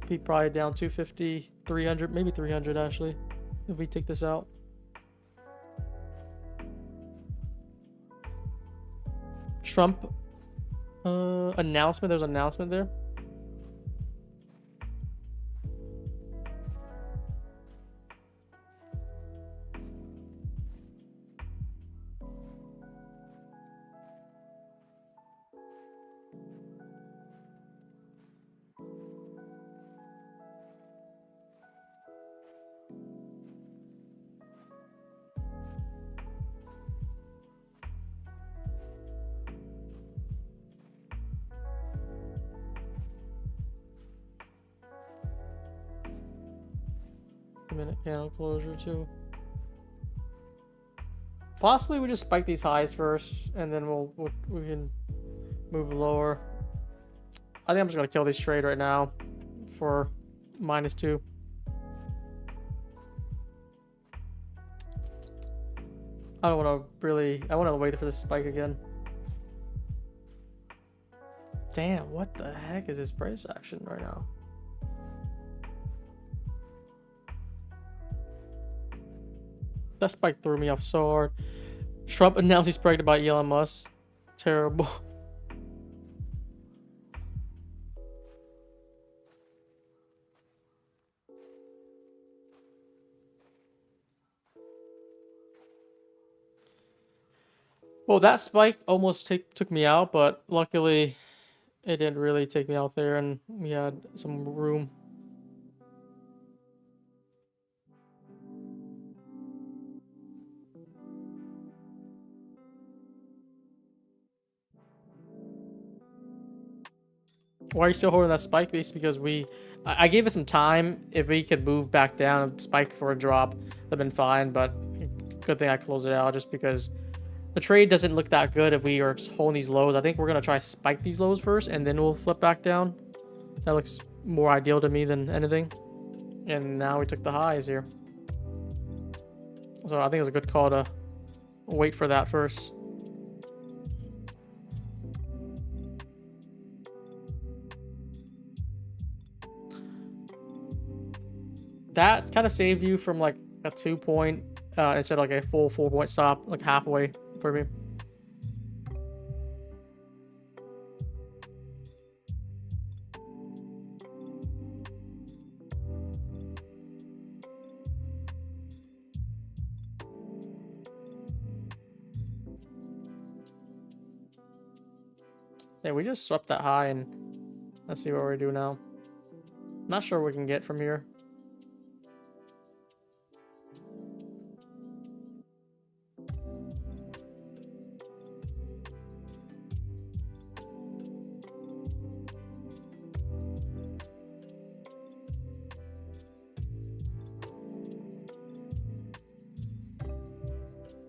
I'll be probably down 250, 300, maybe 300 actually, if we take this out. Trump announcement. There's an announcement there. Minute candle closure too. Possibly we just spike these highs first, and then we can move lower. I think I'm just gonna kill this trade right now for -2. I don't want to really. I want to wait for this spike again. Damn, what the heck is this price action right now? That spike threw me off so hard. Trump announced he's pregnant by Elon Musk. Terrible. Well, that spike almost took me out, but luckily it didn't really take me out there, and we had some room. Why are you still holding that spike base? Because I gave it some time. If we could move back down and spike for a drop, that'd been fine, but good thing I closed it out just because the trade doesn't look that good if we are just holding these lows. I think we're going to try to spike these lows first, and then we'll flip back down. That looks more ideal to me than anything. And now we took the highs here. So I think it was a good call to wait for that first. That kind of saved you from like a 2-point instead of like a full 4-point stop, like halfway for me. Yeah, we just swept that high, and let's see what we do now. Not sure what we can get from here.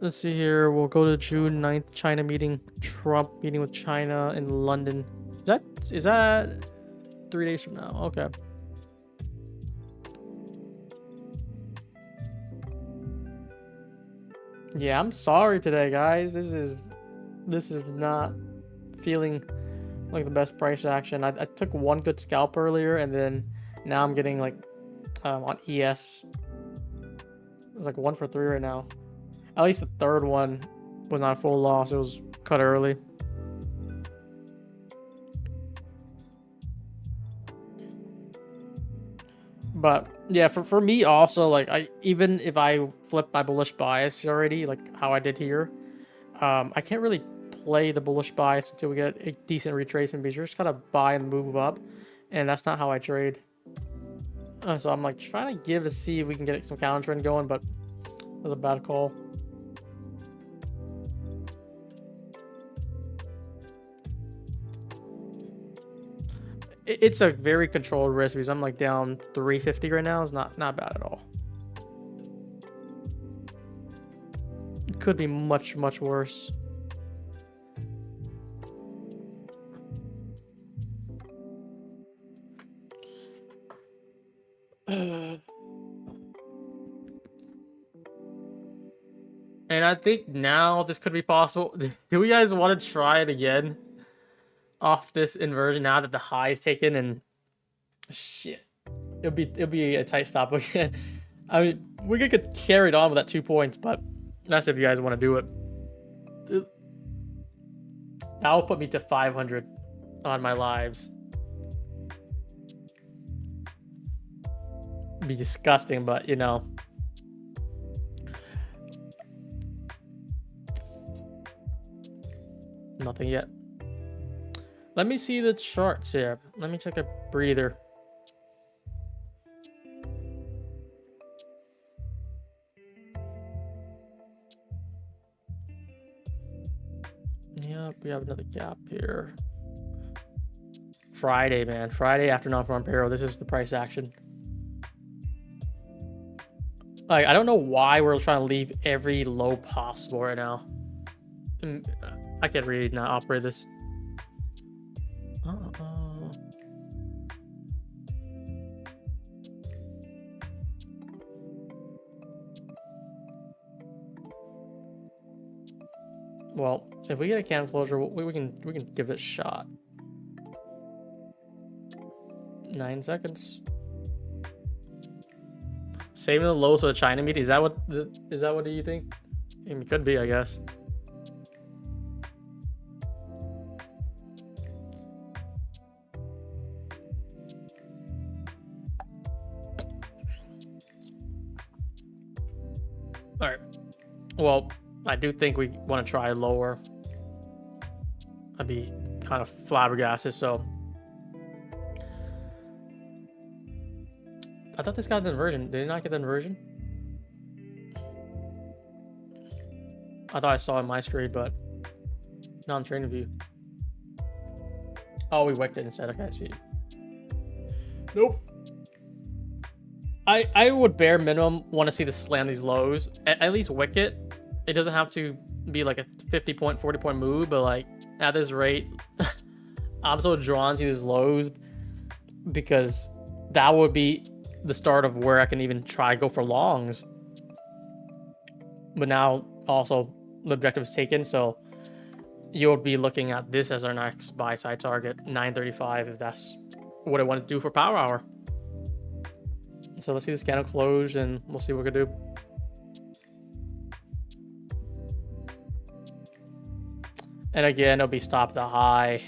Let's see here. We'll go to June 9th China meeting. Trump meeting with China in London. Is that 3 days from now? Okay. Yeah, I'm sorry today, guys. This is not feeling like the best price action. I took one good scalp earlier, and then now I'm getting like on ES. It's like 1 for 3 right now. At least the third one was not a full loss. It was cut early. But yeah, for me also, like even if I flip my bullish bias already, like how I did here, I can't really play the bullish bias until we get a decent retracement because you're just gotta buy and move up, and that's not how I trade. So I'm like trying to give to see if we can get some counter trend going, but that was a bad call. It's a very controlled risk because I'm like down 350 right now. It's not bad at all. It could be much worse. And I think now this could be possible. Do we guys want to try it again? Off this inversion now that the high is taken, and shit, it'll be a tight stop again. I mean, we could get carried on with that 2 points, but that's if you guys want to do it. That will put me to 500 on my lives. It'd be disgusting, but you know. Nothing yet. Let me see the charts here. Let me take a breather. Yep, we have another gap here. Friday, man. Friday after non-farm payroll. This is the price action. Like, I don't know why we're trying to leave every low possible right now. I can't really not operate this. Well, if we get a candle closure, we can give it a shot. 9 seconds. Saving the lows for the China meet. Is that what you think? I mean, it could be, I guess. All right. Well, I do think we want to try lower. I'd be kind of flabbergasted. So I thought this got the inversion. Did it not get the inversion? I thought I saw it in my screen, but not on trading view. Oh, we wicked it instead. Okay, I see. Nope. I would bare minimum want to see this slam these lows. At least wick it. It doesn't have to be like a 50 point, 40 point move, but like at this rate, I'm so drawn to these lows because that would be the start of where I can even try to go for longs. But now also the objective is taken, so you'll be looking at this as our next buy side target, 935, if that's what I want to do for power hour. So let's see this candle close and we'll see what we can do. And again, it'll be stop the high,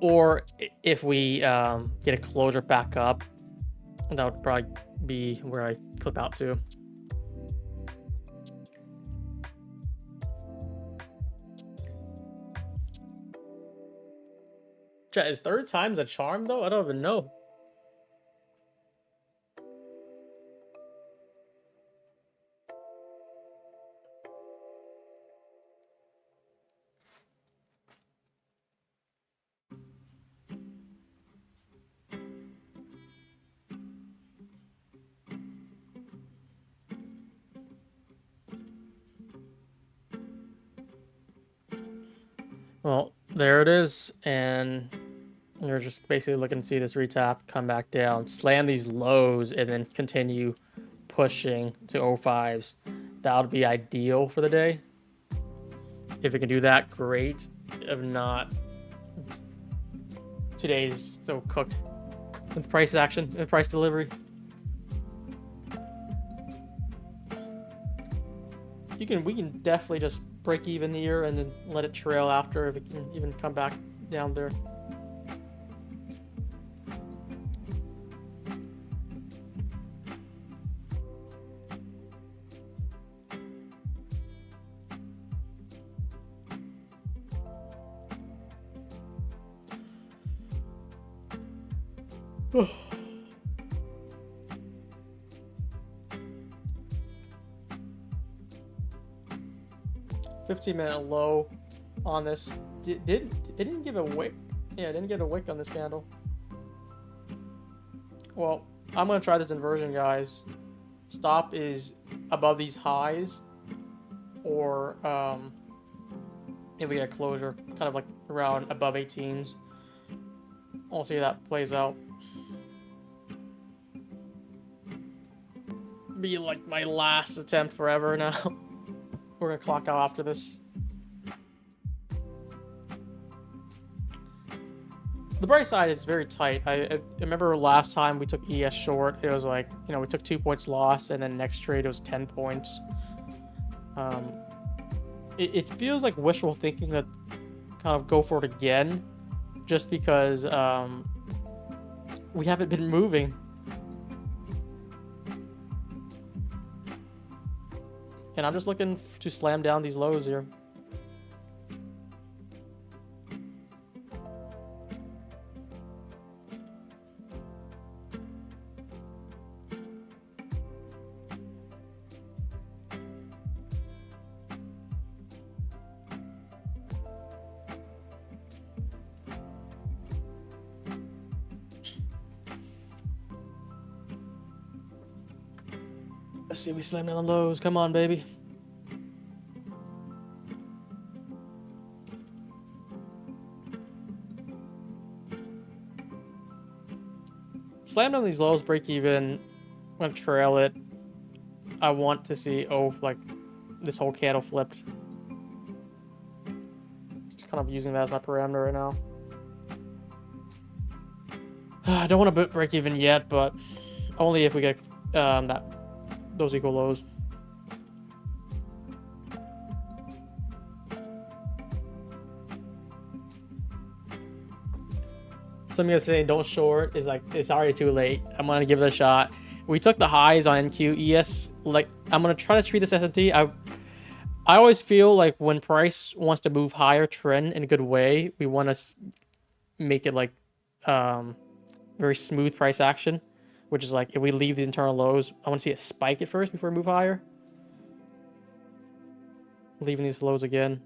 or if we get a closure back up, that would probably be where I clip out to. Chat, is third time's a charm though? I don't even know. Well, there it is, and you're just basically looking to see this retap, come back down, slam these lows, and then continue pushing to 05s. That would be ideal for the day. If we can do that, great. If not, today's so cooked with price action and price delivery. We can definitely just break even here and then let it trail after if it can even come back down there. Oh. 15-minute low on this. It didn't give a wick. Yeah, it didn't get a wick on this candle. Well, I'm gonna try this inversion, guys. Stop is above these highs, or if we get a closure, kind of like around above 18s. We'll see how that plays out. Be like my last attempt forever now. We're gonna clock out after this. The bright side is very tight. I remember last time we took ES short, it was like, you know, we took 2 points loss, and then next trade it was 10 points. It feels like wishful thinking to kind of go for it again, just because we haven't been moving. And I'm just looking to slam down these lows here. Let's see, we slammed down the lows. Come on, baby. Slam down these lows, break even. I'm gonna trail it. I want to see, like this whole candle flipped. Just kind of using that as my parameter right now. I don't want to break even yet, but only if we get those equal lows. Some guys say don't short is like it's already too late. I'm gonna give it a shot. We took the highs on NQ, ES. Like I'm gonna try to treat this SMT. I always feel like when price wants to move higher, trend in a good way, we want to make it like very smooth price action, which is like if we leave these internal lows, I want to see it spike at first before we move higher. Leaving these lows again.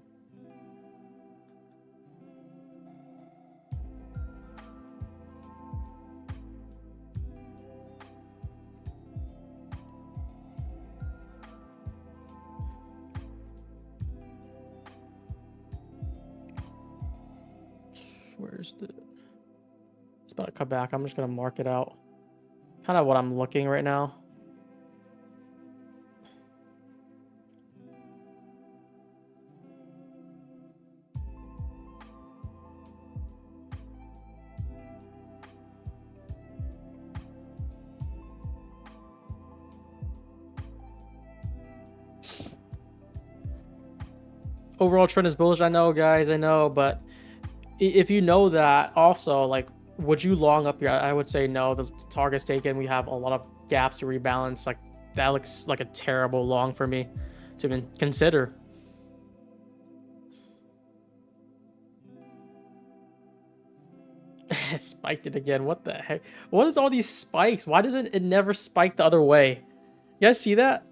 Where's the... It's about to come back. I'm just going to mark it out. Kind of what I'm looking right now. Overall trend is bullish. I know, guys. I know, but if you know that, also, like, would you long up here? I would say no. The target's taken. We have a lot of gaps to rebalance. Like, that looks like a terrible long for me to even consider. It spiked it again. What the heck? What is all these spikes? Why doesn't it never spike the other way? You guys see that?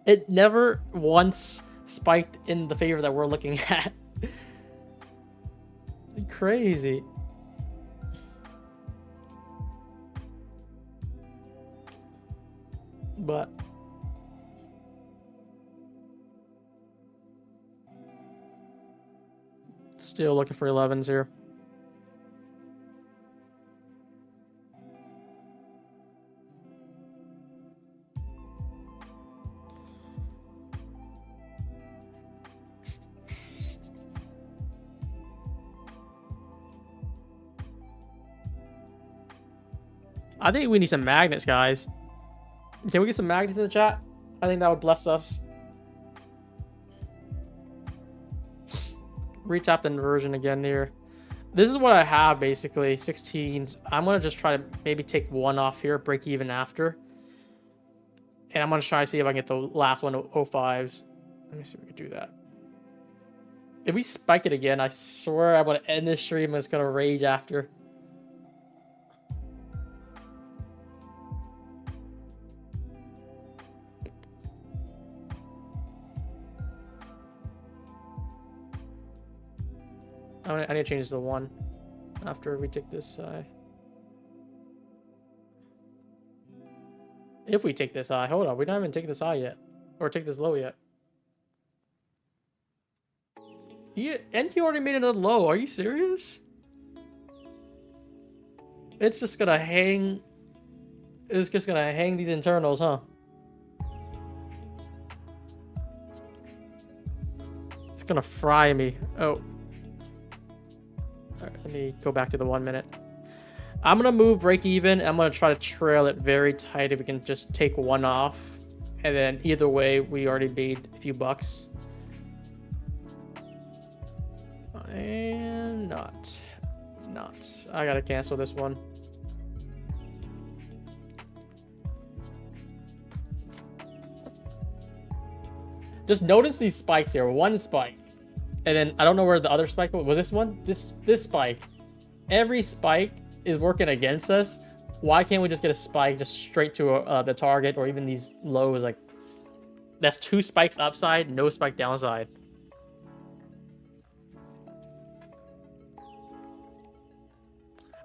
It never once spiked in the favor that we're looking at. Crazy. But still looking for 11s here. I think we need some magnets, guys. Can we get some magnets in the chat? I think that would bless us. Retap the inversion again here. This is what I have, basically. 16s. I'm going to just try to maybe take one off here, break even after. And I'm going to try to see if I can get the last one to 05s. Let me see if we can do that. If we spike it again, I swear I'm going to end this stream and it's going to rage after. I need to change this to 1 after we take this high. If we take this high. Hold on. We're not even taking this high yet. Or take this low yet. Yeah, NQ already made another low. Are you serious? It's just gonna hang. It's just gonna hang these internals, huh? It's gonna fry me. Oh. All right, let me go back to the 1 minute. I'm gonna move break even. I'm gonna try to trail it very tight if we can just take one off. And then either way, we already made a few bucks. And not. I gotta cancel this one. Just notice these spikes here. One spike. And then I don't know where the other spike was. This one? This spike. Every spike is working against us. Why can't we just get a spike just straight to the target, or even these lows? Like, that's 2 spikes upside, no spike downside.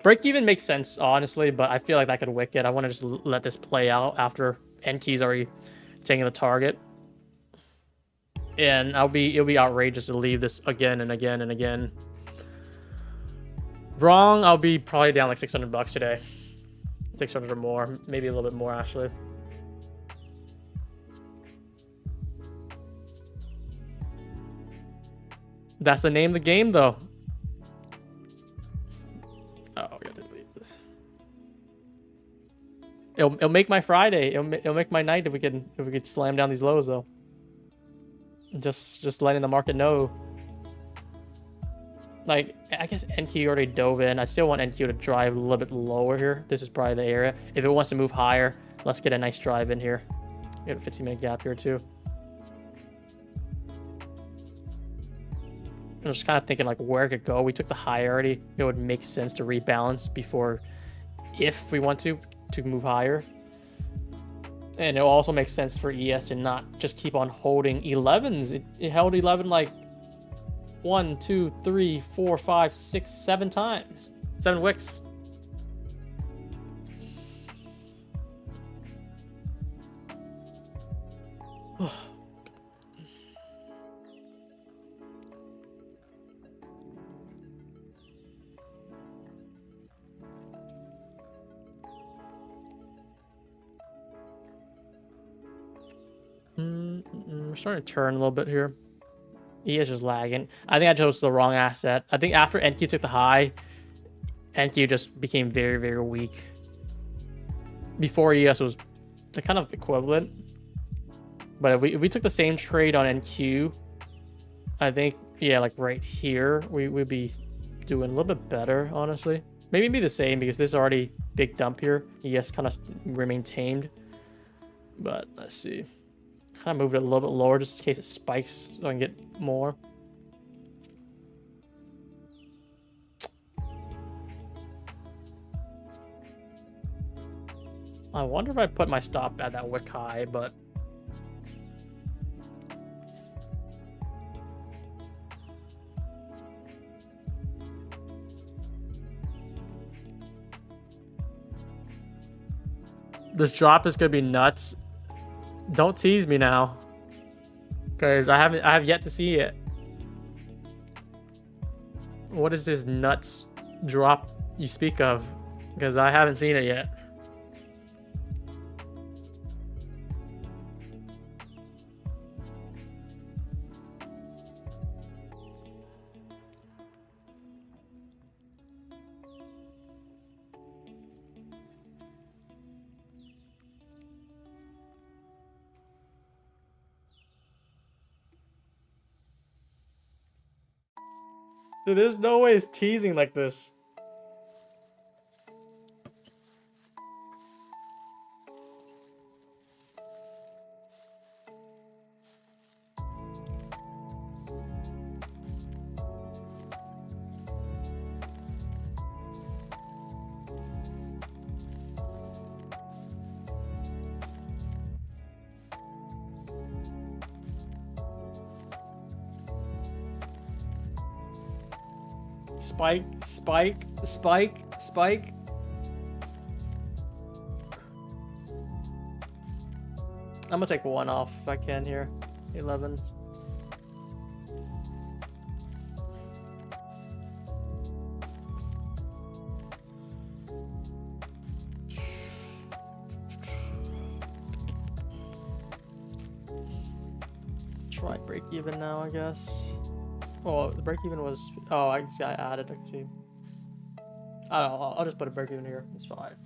Break even makes sense, honestly, but I feel like that could wick it. I want to just let this play out after NK's already taking the target. And it'll be outrageous to leave this again and again and again. Wrong, I'll be probably down like $600 today. 600 or more, maybe a little bit more actually. That's the name of the game though. Oh, we gotta delete this. It'll make my Friday. It'll make my night if we could slam down these lows though. Just letting the market know. Like, I guess NQ already dove in. I still want NQ to drive a little bit lower here. This is probably the area. If it wants to move higher, let's get a nice drive in here. Get a 15-minute gap here too. I'm just kind of thinking like where it could go. We took the high already. It would make sense to rebalance before, if we want to move higher. And it also makes sense for ES to not just keep on holding 11s. It held 11 like 1, 2, 3, 4, 5, 6, 7 times. 7 wicks. We're starting to turn a little bit here. He is just lagging. I think I chose the wrong asset. I think after NQ took the high, NQ just became very, very weak. Before ES was the kind of equivalent. But if we took the same trade on NQ, I think, yeah, like right here, we'd be doing a little bit better, honestly. Maybe be the same because this is already big dump here. ES kind of remained tamed. But let's see. Kind of move it a little bit lower just in case it spikes so I can get more. I wonder if I put my stop at that wick high, but this drop is gonna be nuts. Don't tease me now, because I have yet to see it. What is this nuts drop you speak of? Because I haven't seen it yet. Dude, there's no way it's teasing like this. Spike, spike, spike, spike. I'm gonna take one off if I can here. 11. Try break even now, I guess. Oh, the break even was. Oh, I see. I added actually. I don't know. I'll just put a break even here. It's fine.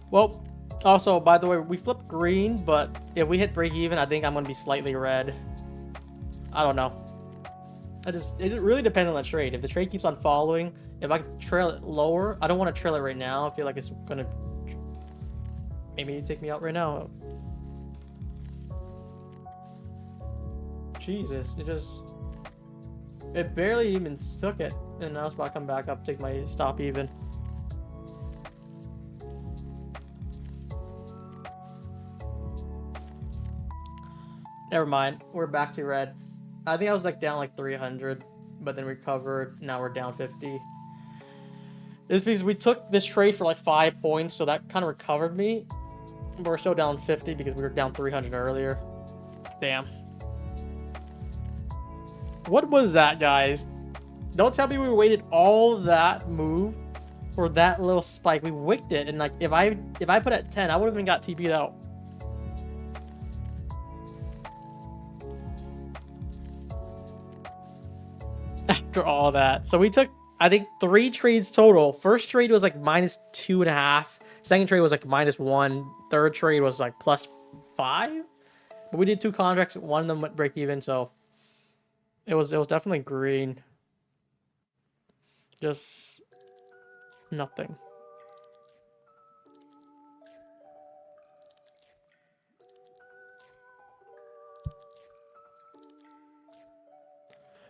Well, also, by the way, we flipped green, but if we hit break even, I think I'm going to be slightly red. I don't know. It really depends on the trade. If the trade keeps on following, if I can trail it lower, I don't want to trail it right now. I feel like it's going to maybe take me out right now. Jesus, it barely even took it. And now it's about to come back up, take my stop even. Never mind. We're back to red. I think I was like down like 300, but then recovered. Now we're down 50. It's because we took this trade for like 5 points, so that kind of recovered me. But we're still down 50 because we were down 300 earlier. Damn. What was that, guys? Don't tell me we waited all that move for that little spike. We wicked it, and like if I put at 10, I would have been got TP'd out. After all that, so we took, I think, 3 trades total. First trade was like -2.5. Second trade was like -1. Third trade was like +5. But we did 2 contracts. One of them went break even, so it was definitely green. Just nothing.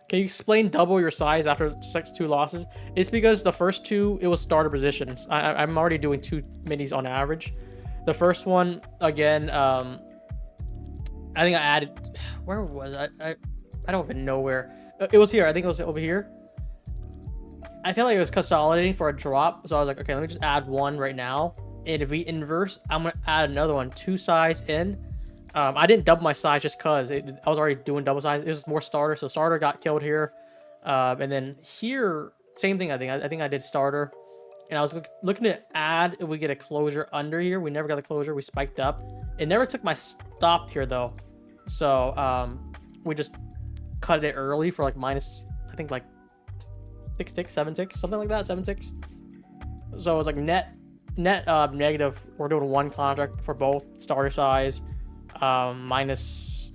Can you explain double your size after 2 losses? It's because the first 2, it was starter positions. I'm already doing 2 minis on average. The first one, again, I think I added... Where was I? I don't even know where. It was here. I think it was over here. I feel like it was consolidating for a drop. So I was like, okay, let me just add 1 right now. And if we inverse, I'm going to add another one. 2 size in. I didn't double my size just because I was already doing double size. It was more starter, so starter got killed here. And then here, same thing, I think. I think I did starter. And I was looking to add if we get a closure under here. We never got a closure. We spiked up. It never took my stop here, though. So we just cut it early for like minus, I think like 6 ticks, 7 ticks, something like that, 7 ticks. So it was like net negative. We're doing 1 contract for both starter size. Minus,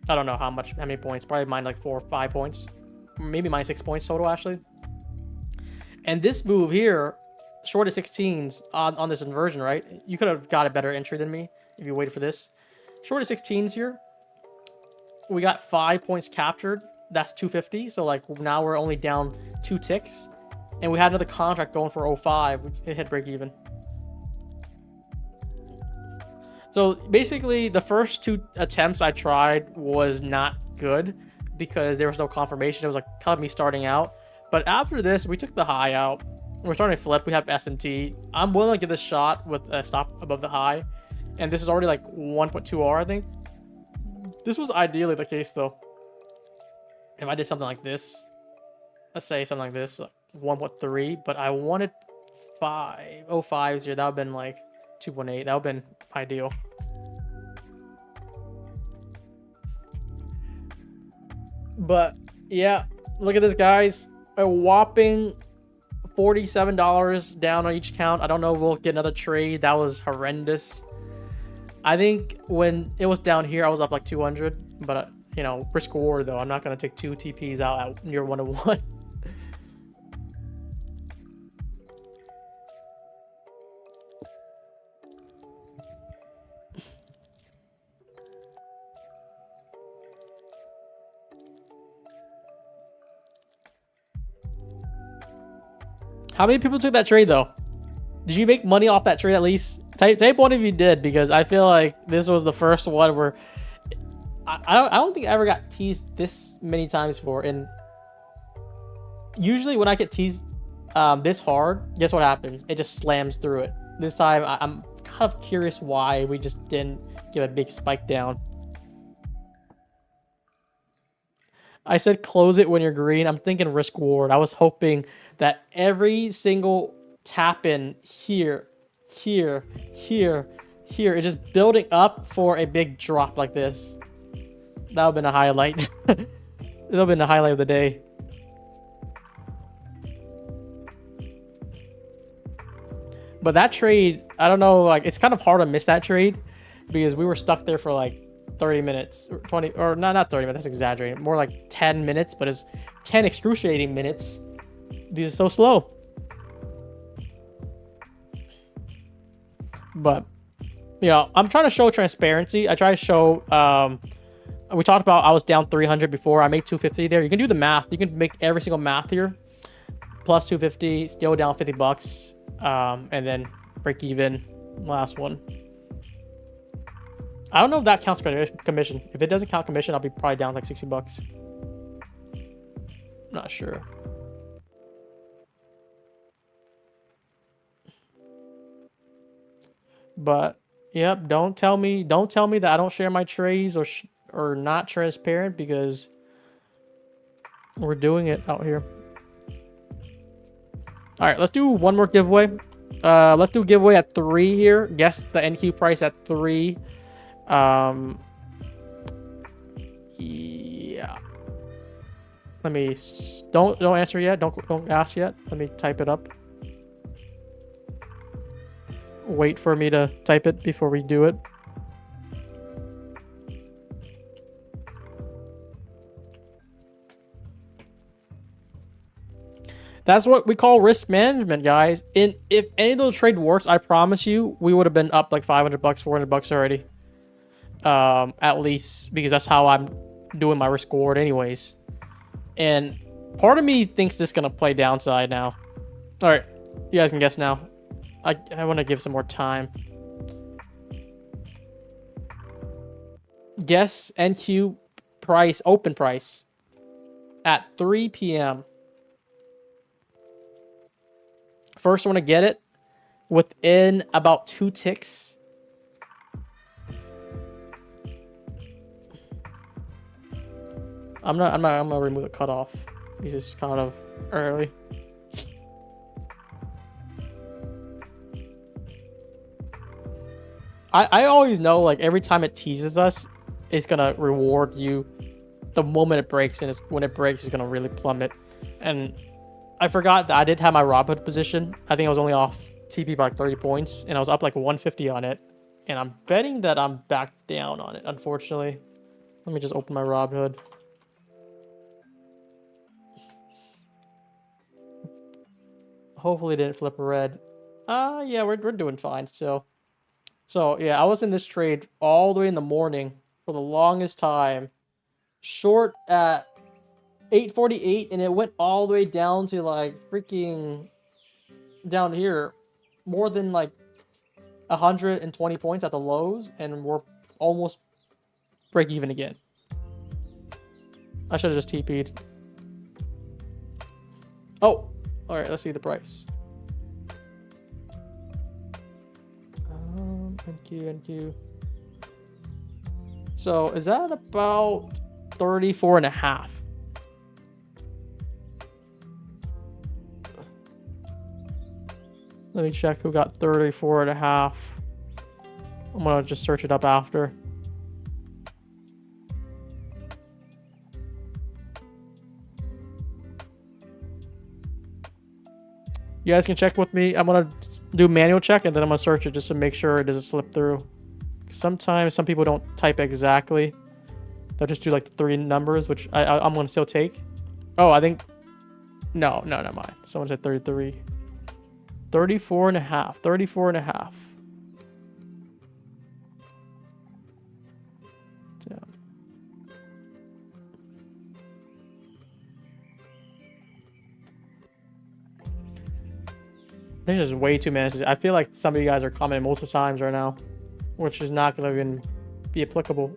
I don't know how many points, probably minus like 4 or 5 points, maybe minus 6 points total actually. And this move here, short of 16s on this inversion, right? You could have got a better entry than me if you waited for this. Short of 16s here, we got 5 points captured. That's 250. So like now we're only down 2 ticks, and we had another contract going for 05. It hit break even. So basically, the first 2 attempts I tried was not good because there was no confirmation. It was like kind of me starting out. But after this, we took the high out. We're starting to flip. We have SMT. I'm willing to give this shot with a stop above the high. And this is already like 1.2R, I think. This was ideally the case, though. If I did something like this, let's say something like this, like 1.3, but I wanted 5.05s here. That would have been like 2.8. That would have been ideal. But yeah, look at this, guys. A whopping $47 down on each count. I don't know if we'll get another trade. That was horrendous. I think when it was down here, I was up like 200. But you know, risk reward though. I'm not gonna take 2 TPs out at near 1-to-1. How many people took that trade though? Did you make money off that trade at least? Type one if you did, because I feel like this was the first one where I don't think I ever got teased this many times before. And usually when I get teased this hard, guess what happens? It just slams through it. This time I'm kind of curious why we just didn't give a big spike down. I said close it when you're green. I'm thinking risk reward. I was hoping that every single tap in here, it's just building up for a big drop like this. That would have been a highlight. That would have been the highlight of the day. But that trade, I don't know, like it's kind of hard to miss that trade because we were stuck there for like 30 minutes or 20, or not 30 minutes, that's exaggerating, more like 10 minutes, but it's 10 excruciating minutes because it's so slow. But you know, I'm trying to show transparency. I try to show we talked about I was down 300 before. I made 250 there. You can do the math. You can make every single math here. Plus 250, still down $50. And then break even last one. I don't know if that counts commission. If it doesn't count commission, I'll be probably down like 60 bucks. Not sure. But yep, don't tell me that I don't share my trades or not transparent, because we're doing it out here. All right, let's do one more giveaway. Let's do giveaway at 3 here. Guess the NQ price at 3. Yeah. Let me don't answer yet. Don't ask yet. Let me type it up. Wait for me to type it before we do it. That's what we call risk management, guys. And if any of those trade works, I promise you, we would have been up like 500 bucks, 400 bucks already. At least, because that's how I'm doing my risk reward anyways. And part of me thinks this is going to play downside now. All right, you guys can guess now. I want to give some more time. Guess NQ price, open price at 3 p.m. First one to get it within about 2 ticks. I'm gonna remove the cutoff because it's kind of early. I always know, like, every time it teases us, it's gonna reward you the moment it breaks, and when it breaks, it's gonna really plummet. And I forgot that I did have my Robinhood position. I think I was only off TP by like 30 points, and I was up like 150 on it. And I'm betting that I'm back down on it, unfortunately. Let me just open my Robinhood. Hopefully it didn't flip red. Yeah, we're doing fine still. So yeah, I was in this trade all the way in the morning for the longest time. Short at 848, and it went all the way down to like freaking down here, more than like 120 points at the lows, and we're almost break even again. I should have just TP'd. Oh, all right, let's see the price. NQ. So is that about 34.5? Let me check who got 34.5. I'm gonna just search it up after. You guys can check with me. I'm gonna do manual check, and then I'm gonna search it just to make sure it doesn't slip through. Sometimes some people don't type exactly. They'll just do like the 3 numbers, which I'm gonna still take. Oh, I think no, never mind. Someone said 33. 34.5. 34.5. Damn. There's just way too many. I feel like some of you guys are commenting multiple times right now, which is not going to even be applicable.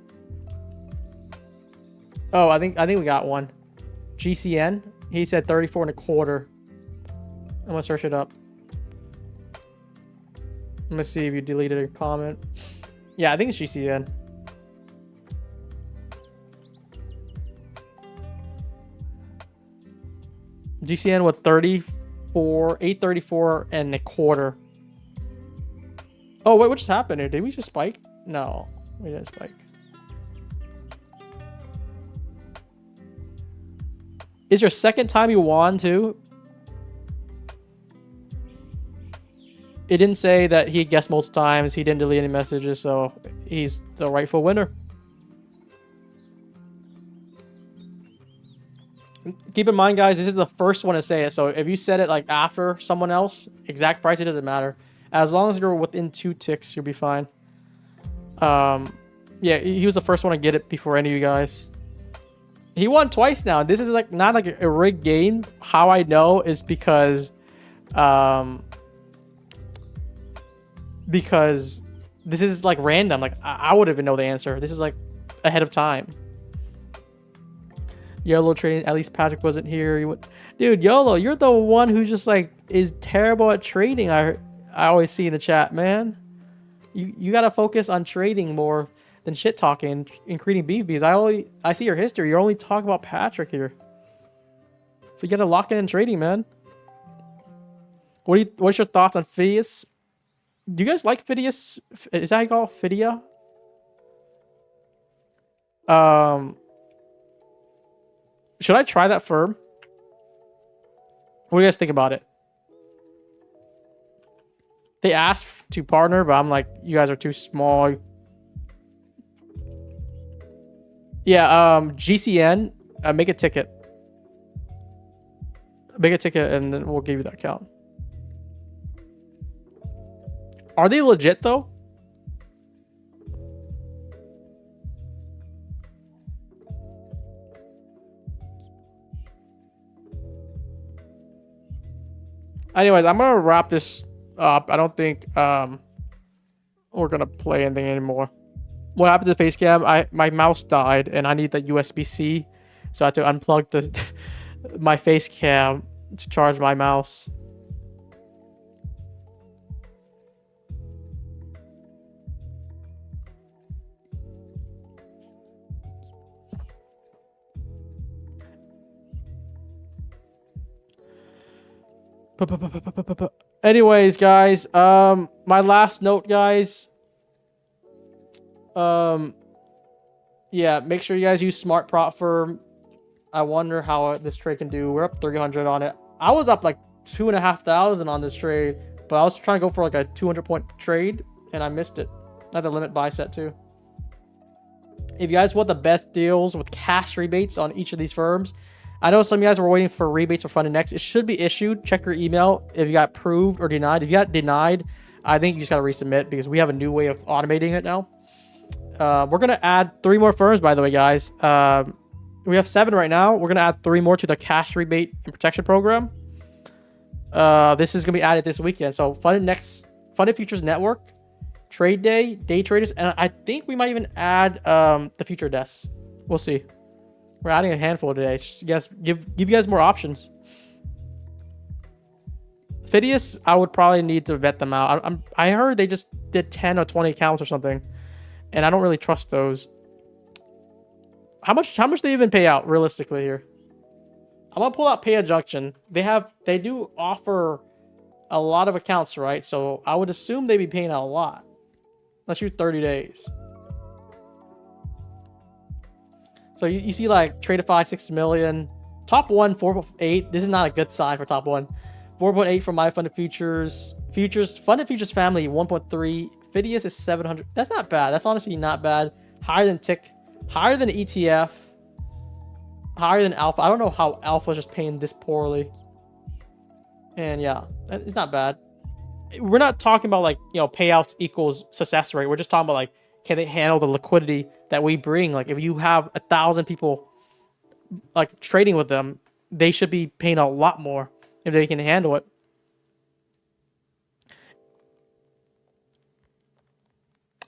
Oh, I think we got one. GCN. He said 34.25. I'm gonna search it up. I'm gonna see if you deleted a comment. Yeah, I think it's GCN. GCN with 834.25. Oh wait, what just happened here? Did we just spike? No, we didn't spike. Is your second time you won too? It didn't say that he guessed multiple times. He didn't delete any messages, so he's the rightful winner. Keep in mind, guys, this is the first one to say it. So if you said it like after someone else, exact price, it doesn't matter. As long as you're within 2 ticks, you'll be fine. Yeah, he was the first one to get it before any of you guys. He won twice now. This is like not like a rigged game. How I know is because this is like random. Like I wouldn't even know the answer. This is like ahead of time. YOLO trading. At least Patrick wasn't here. Dude, YOLO, you're the one who just like is terrible at trading. I always see in the chat, man. You gotta focus on trading more than shit talking and creating beef, because I see your history. You're only talking about Patrick here. So you gotta lock in trading, man. What's your thoughts on Phidias? Do you guys like Phidias? Is that how you call it? Phidia? Should I try that firm? What do you guys think about it? They asked to partner, but I'm like, you guys are too small. Yeah, GCN, make a ticket. Make a ticket and then we'll give you that account. Are they legit though? Anyways, I'm gonna wrap this up. I don't think we're gonna play anything anymore. What happened to the face cam? My mouse died and I need the USB-C, so I had to unplug my face cam to charge my mouse. Anyways, guys, my last note, guys. Yeah, make sure you guys use smart prop firm. I wonder how this trade can do. We're up 300 on it. I was up like 2,500 on this trade, but I was trying to go for like a 200-point trade and I missed it. I had the limit buy set too. If you guys want the best deals with cash rebates on each of these firms, I know some of you guys were waiting for rebates for funding next. It should be issued. Check your email if you got approved or denied. If you got denied, I think you just got to resubmit because we have a new way of automating it now. We're going to add 3 more firms, by the way, guys. We have 7 right now. We're going to add 3 more to the cash rebate and protection program. This is going to be added this weekend. So Funded Futures Network, Trade Day, Day Traders, and I think we might even add the future desks. We'll see. We're adding a handful today. Give you guys more options. Phidias, I would probably need to vet them out. I heard they just did 10 or 20 accounts or something, and I don't really trust those. How much they even pay out realistically here? I'm gonna pull out Payout Junction. They do offer a lot of accounts, right? So I would assume they'd be paying out a lot. Let's shoot 30 days. So you see like Tradeify 6 million, top 1 4.8. This is not a good sign for top 1. 4.8 for my Funded Futures. Funded Futures family 1.3. Phidias is 700. That's not bad. That's honestly not bad. Higher than Tick. Higher than ETF. Higher than Alpha. I don't know how Alpha is just paying this poorly. And yeah, it's not bad. We're not talking about like, payouts equals success rate. We're just talking about like, can they handle the liquidity that we bring? Like if you have 1,000 people like trading with them, they should be paying a lot more if they can handle it.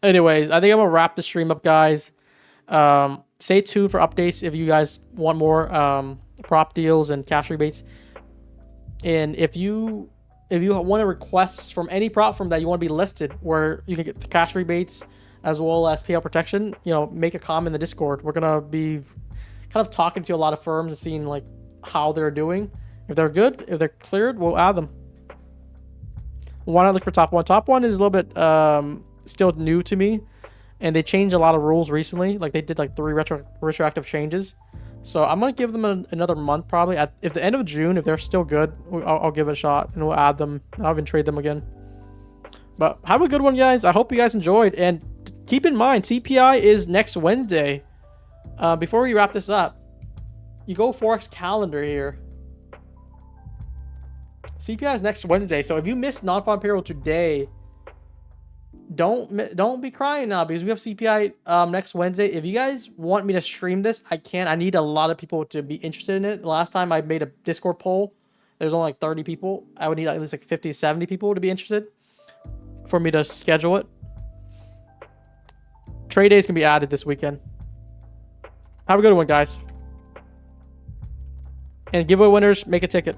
Anyways, I think I'm gonna wrap the stream up, guys. Stay tuned for updates if you guys want more prop deals and cash rebates. And if you want to request from any prop firm that you want to be listed, where you can get the cash rebates as well as payout protection, make a comment in the Discord. We're gonna be kind of talking to a lot of firms and seeing like how they're doing. If they're good, if they're cleared, we'll add them. Why not look for top 1? Top 1 is a little bit still new to me, and they changed a lot of rules recently. Like they did like 3 retroactive changes. So I'm gonna give them another month probably. At the end of June, if they're still good, I'll give it a shot and we'll add them and I'll even trade them again. But have a good one, guys. I hope you guys enjoyed, and keep in mind CPI is next Wednesday. Before we wrap this up, you go Forex calendar here. CPI is next Wednesday, so if you missed non-farm payroll today, don't be crying now because we have CPI next Wednesday. If you guys want me to stream this, I can. I need a lot of people to be interested in it. Last time I made a Discord poll, there's only like 30 people. I would need at least like 50, 70 people to be interested for me to schedule it. trade days can be added this weekend. Have a good one, guys. And giveaway winners, make a ticket.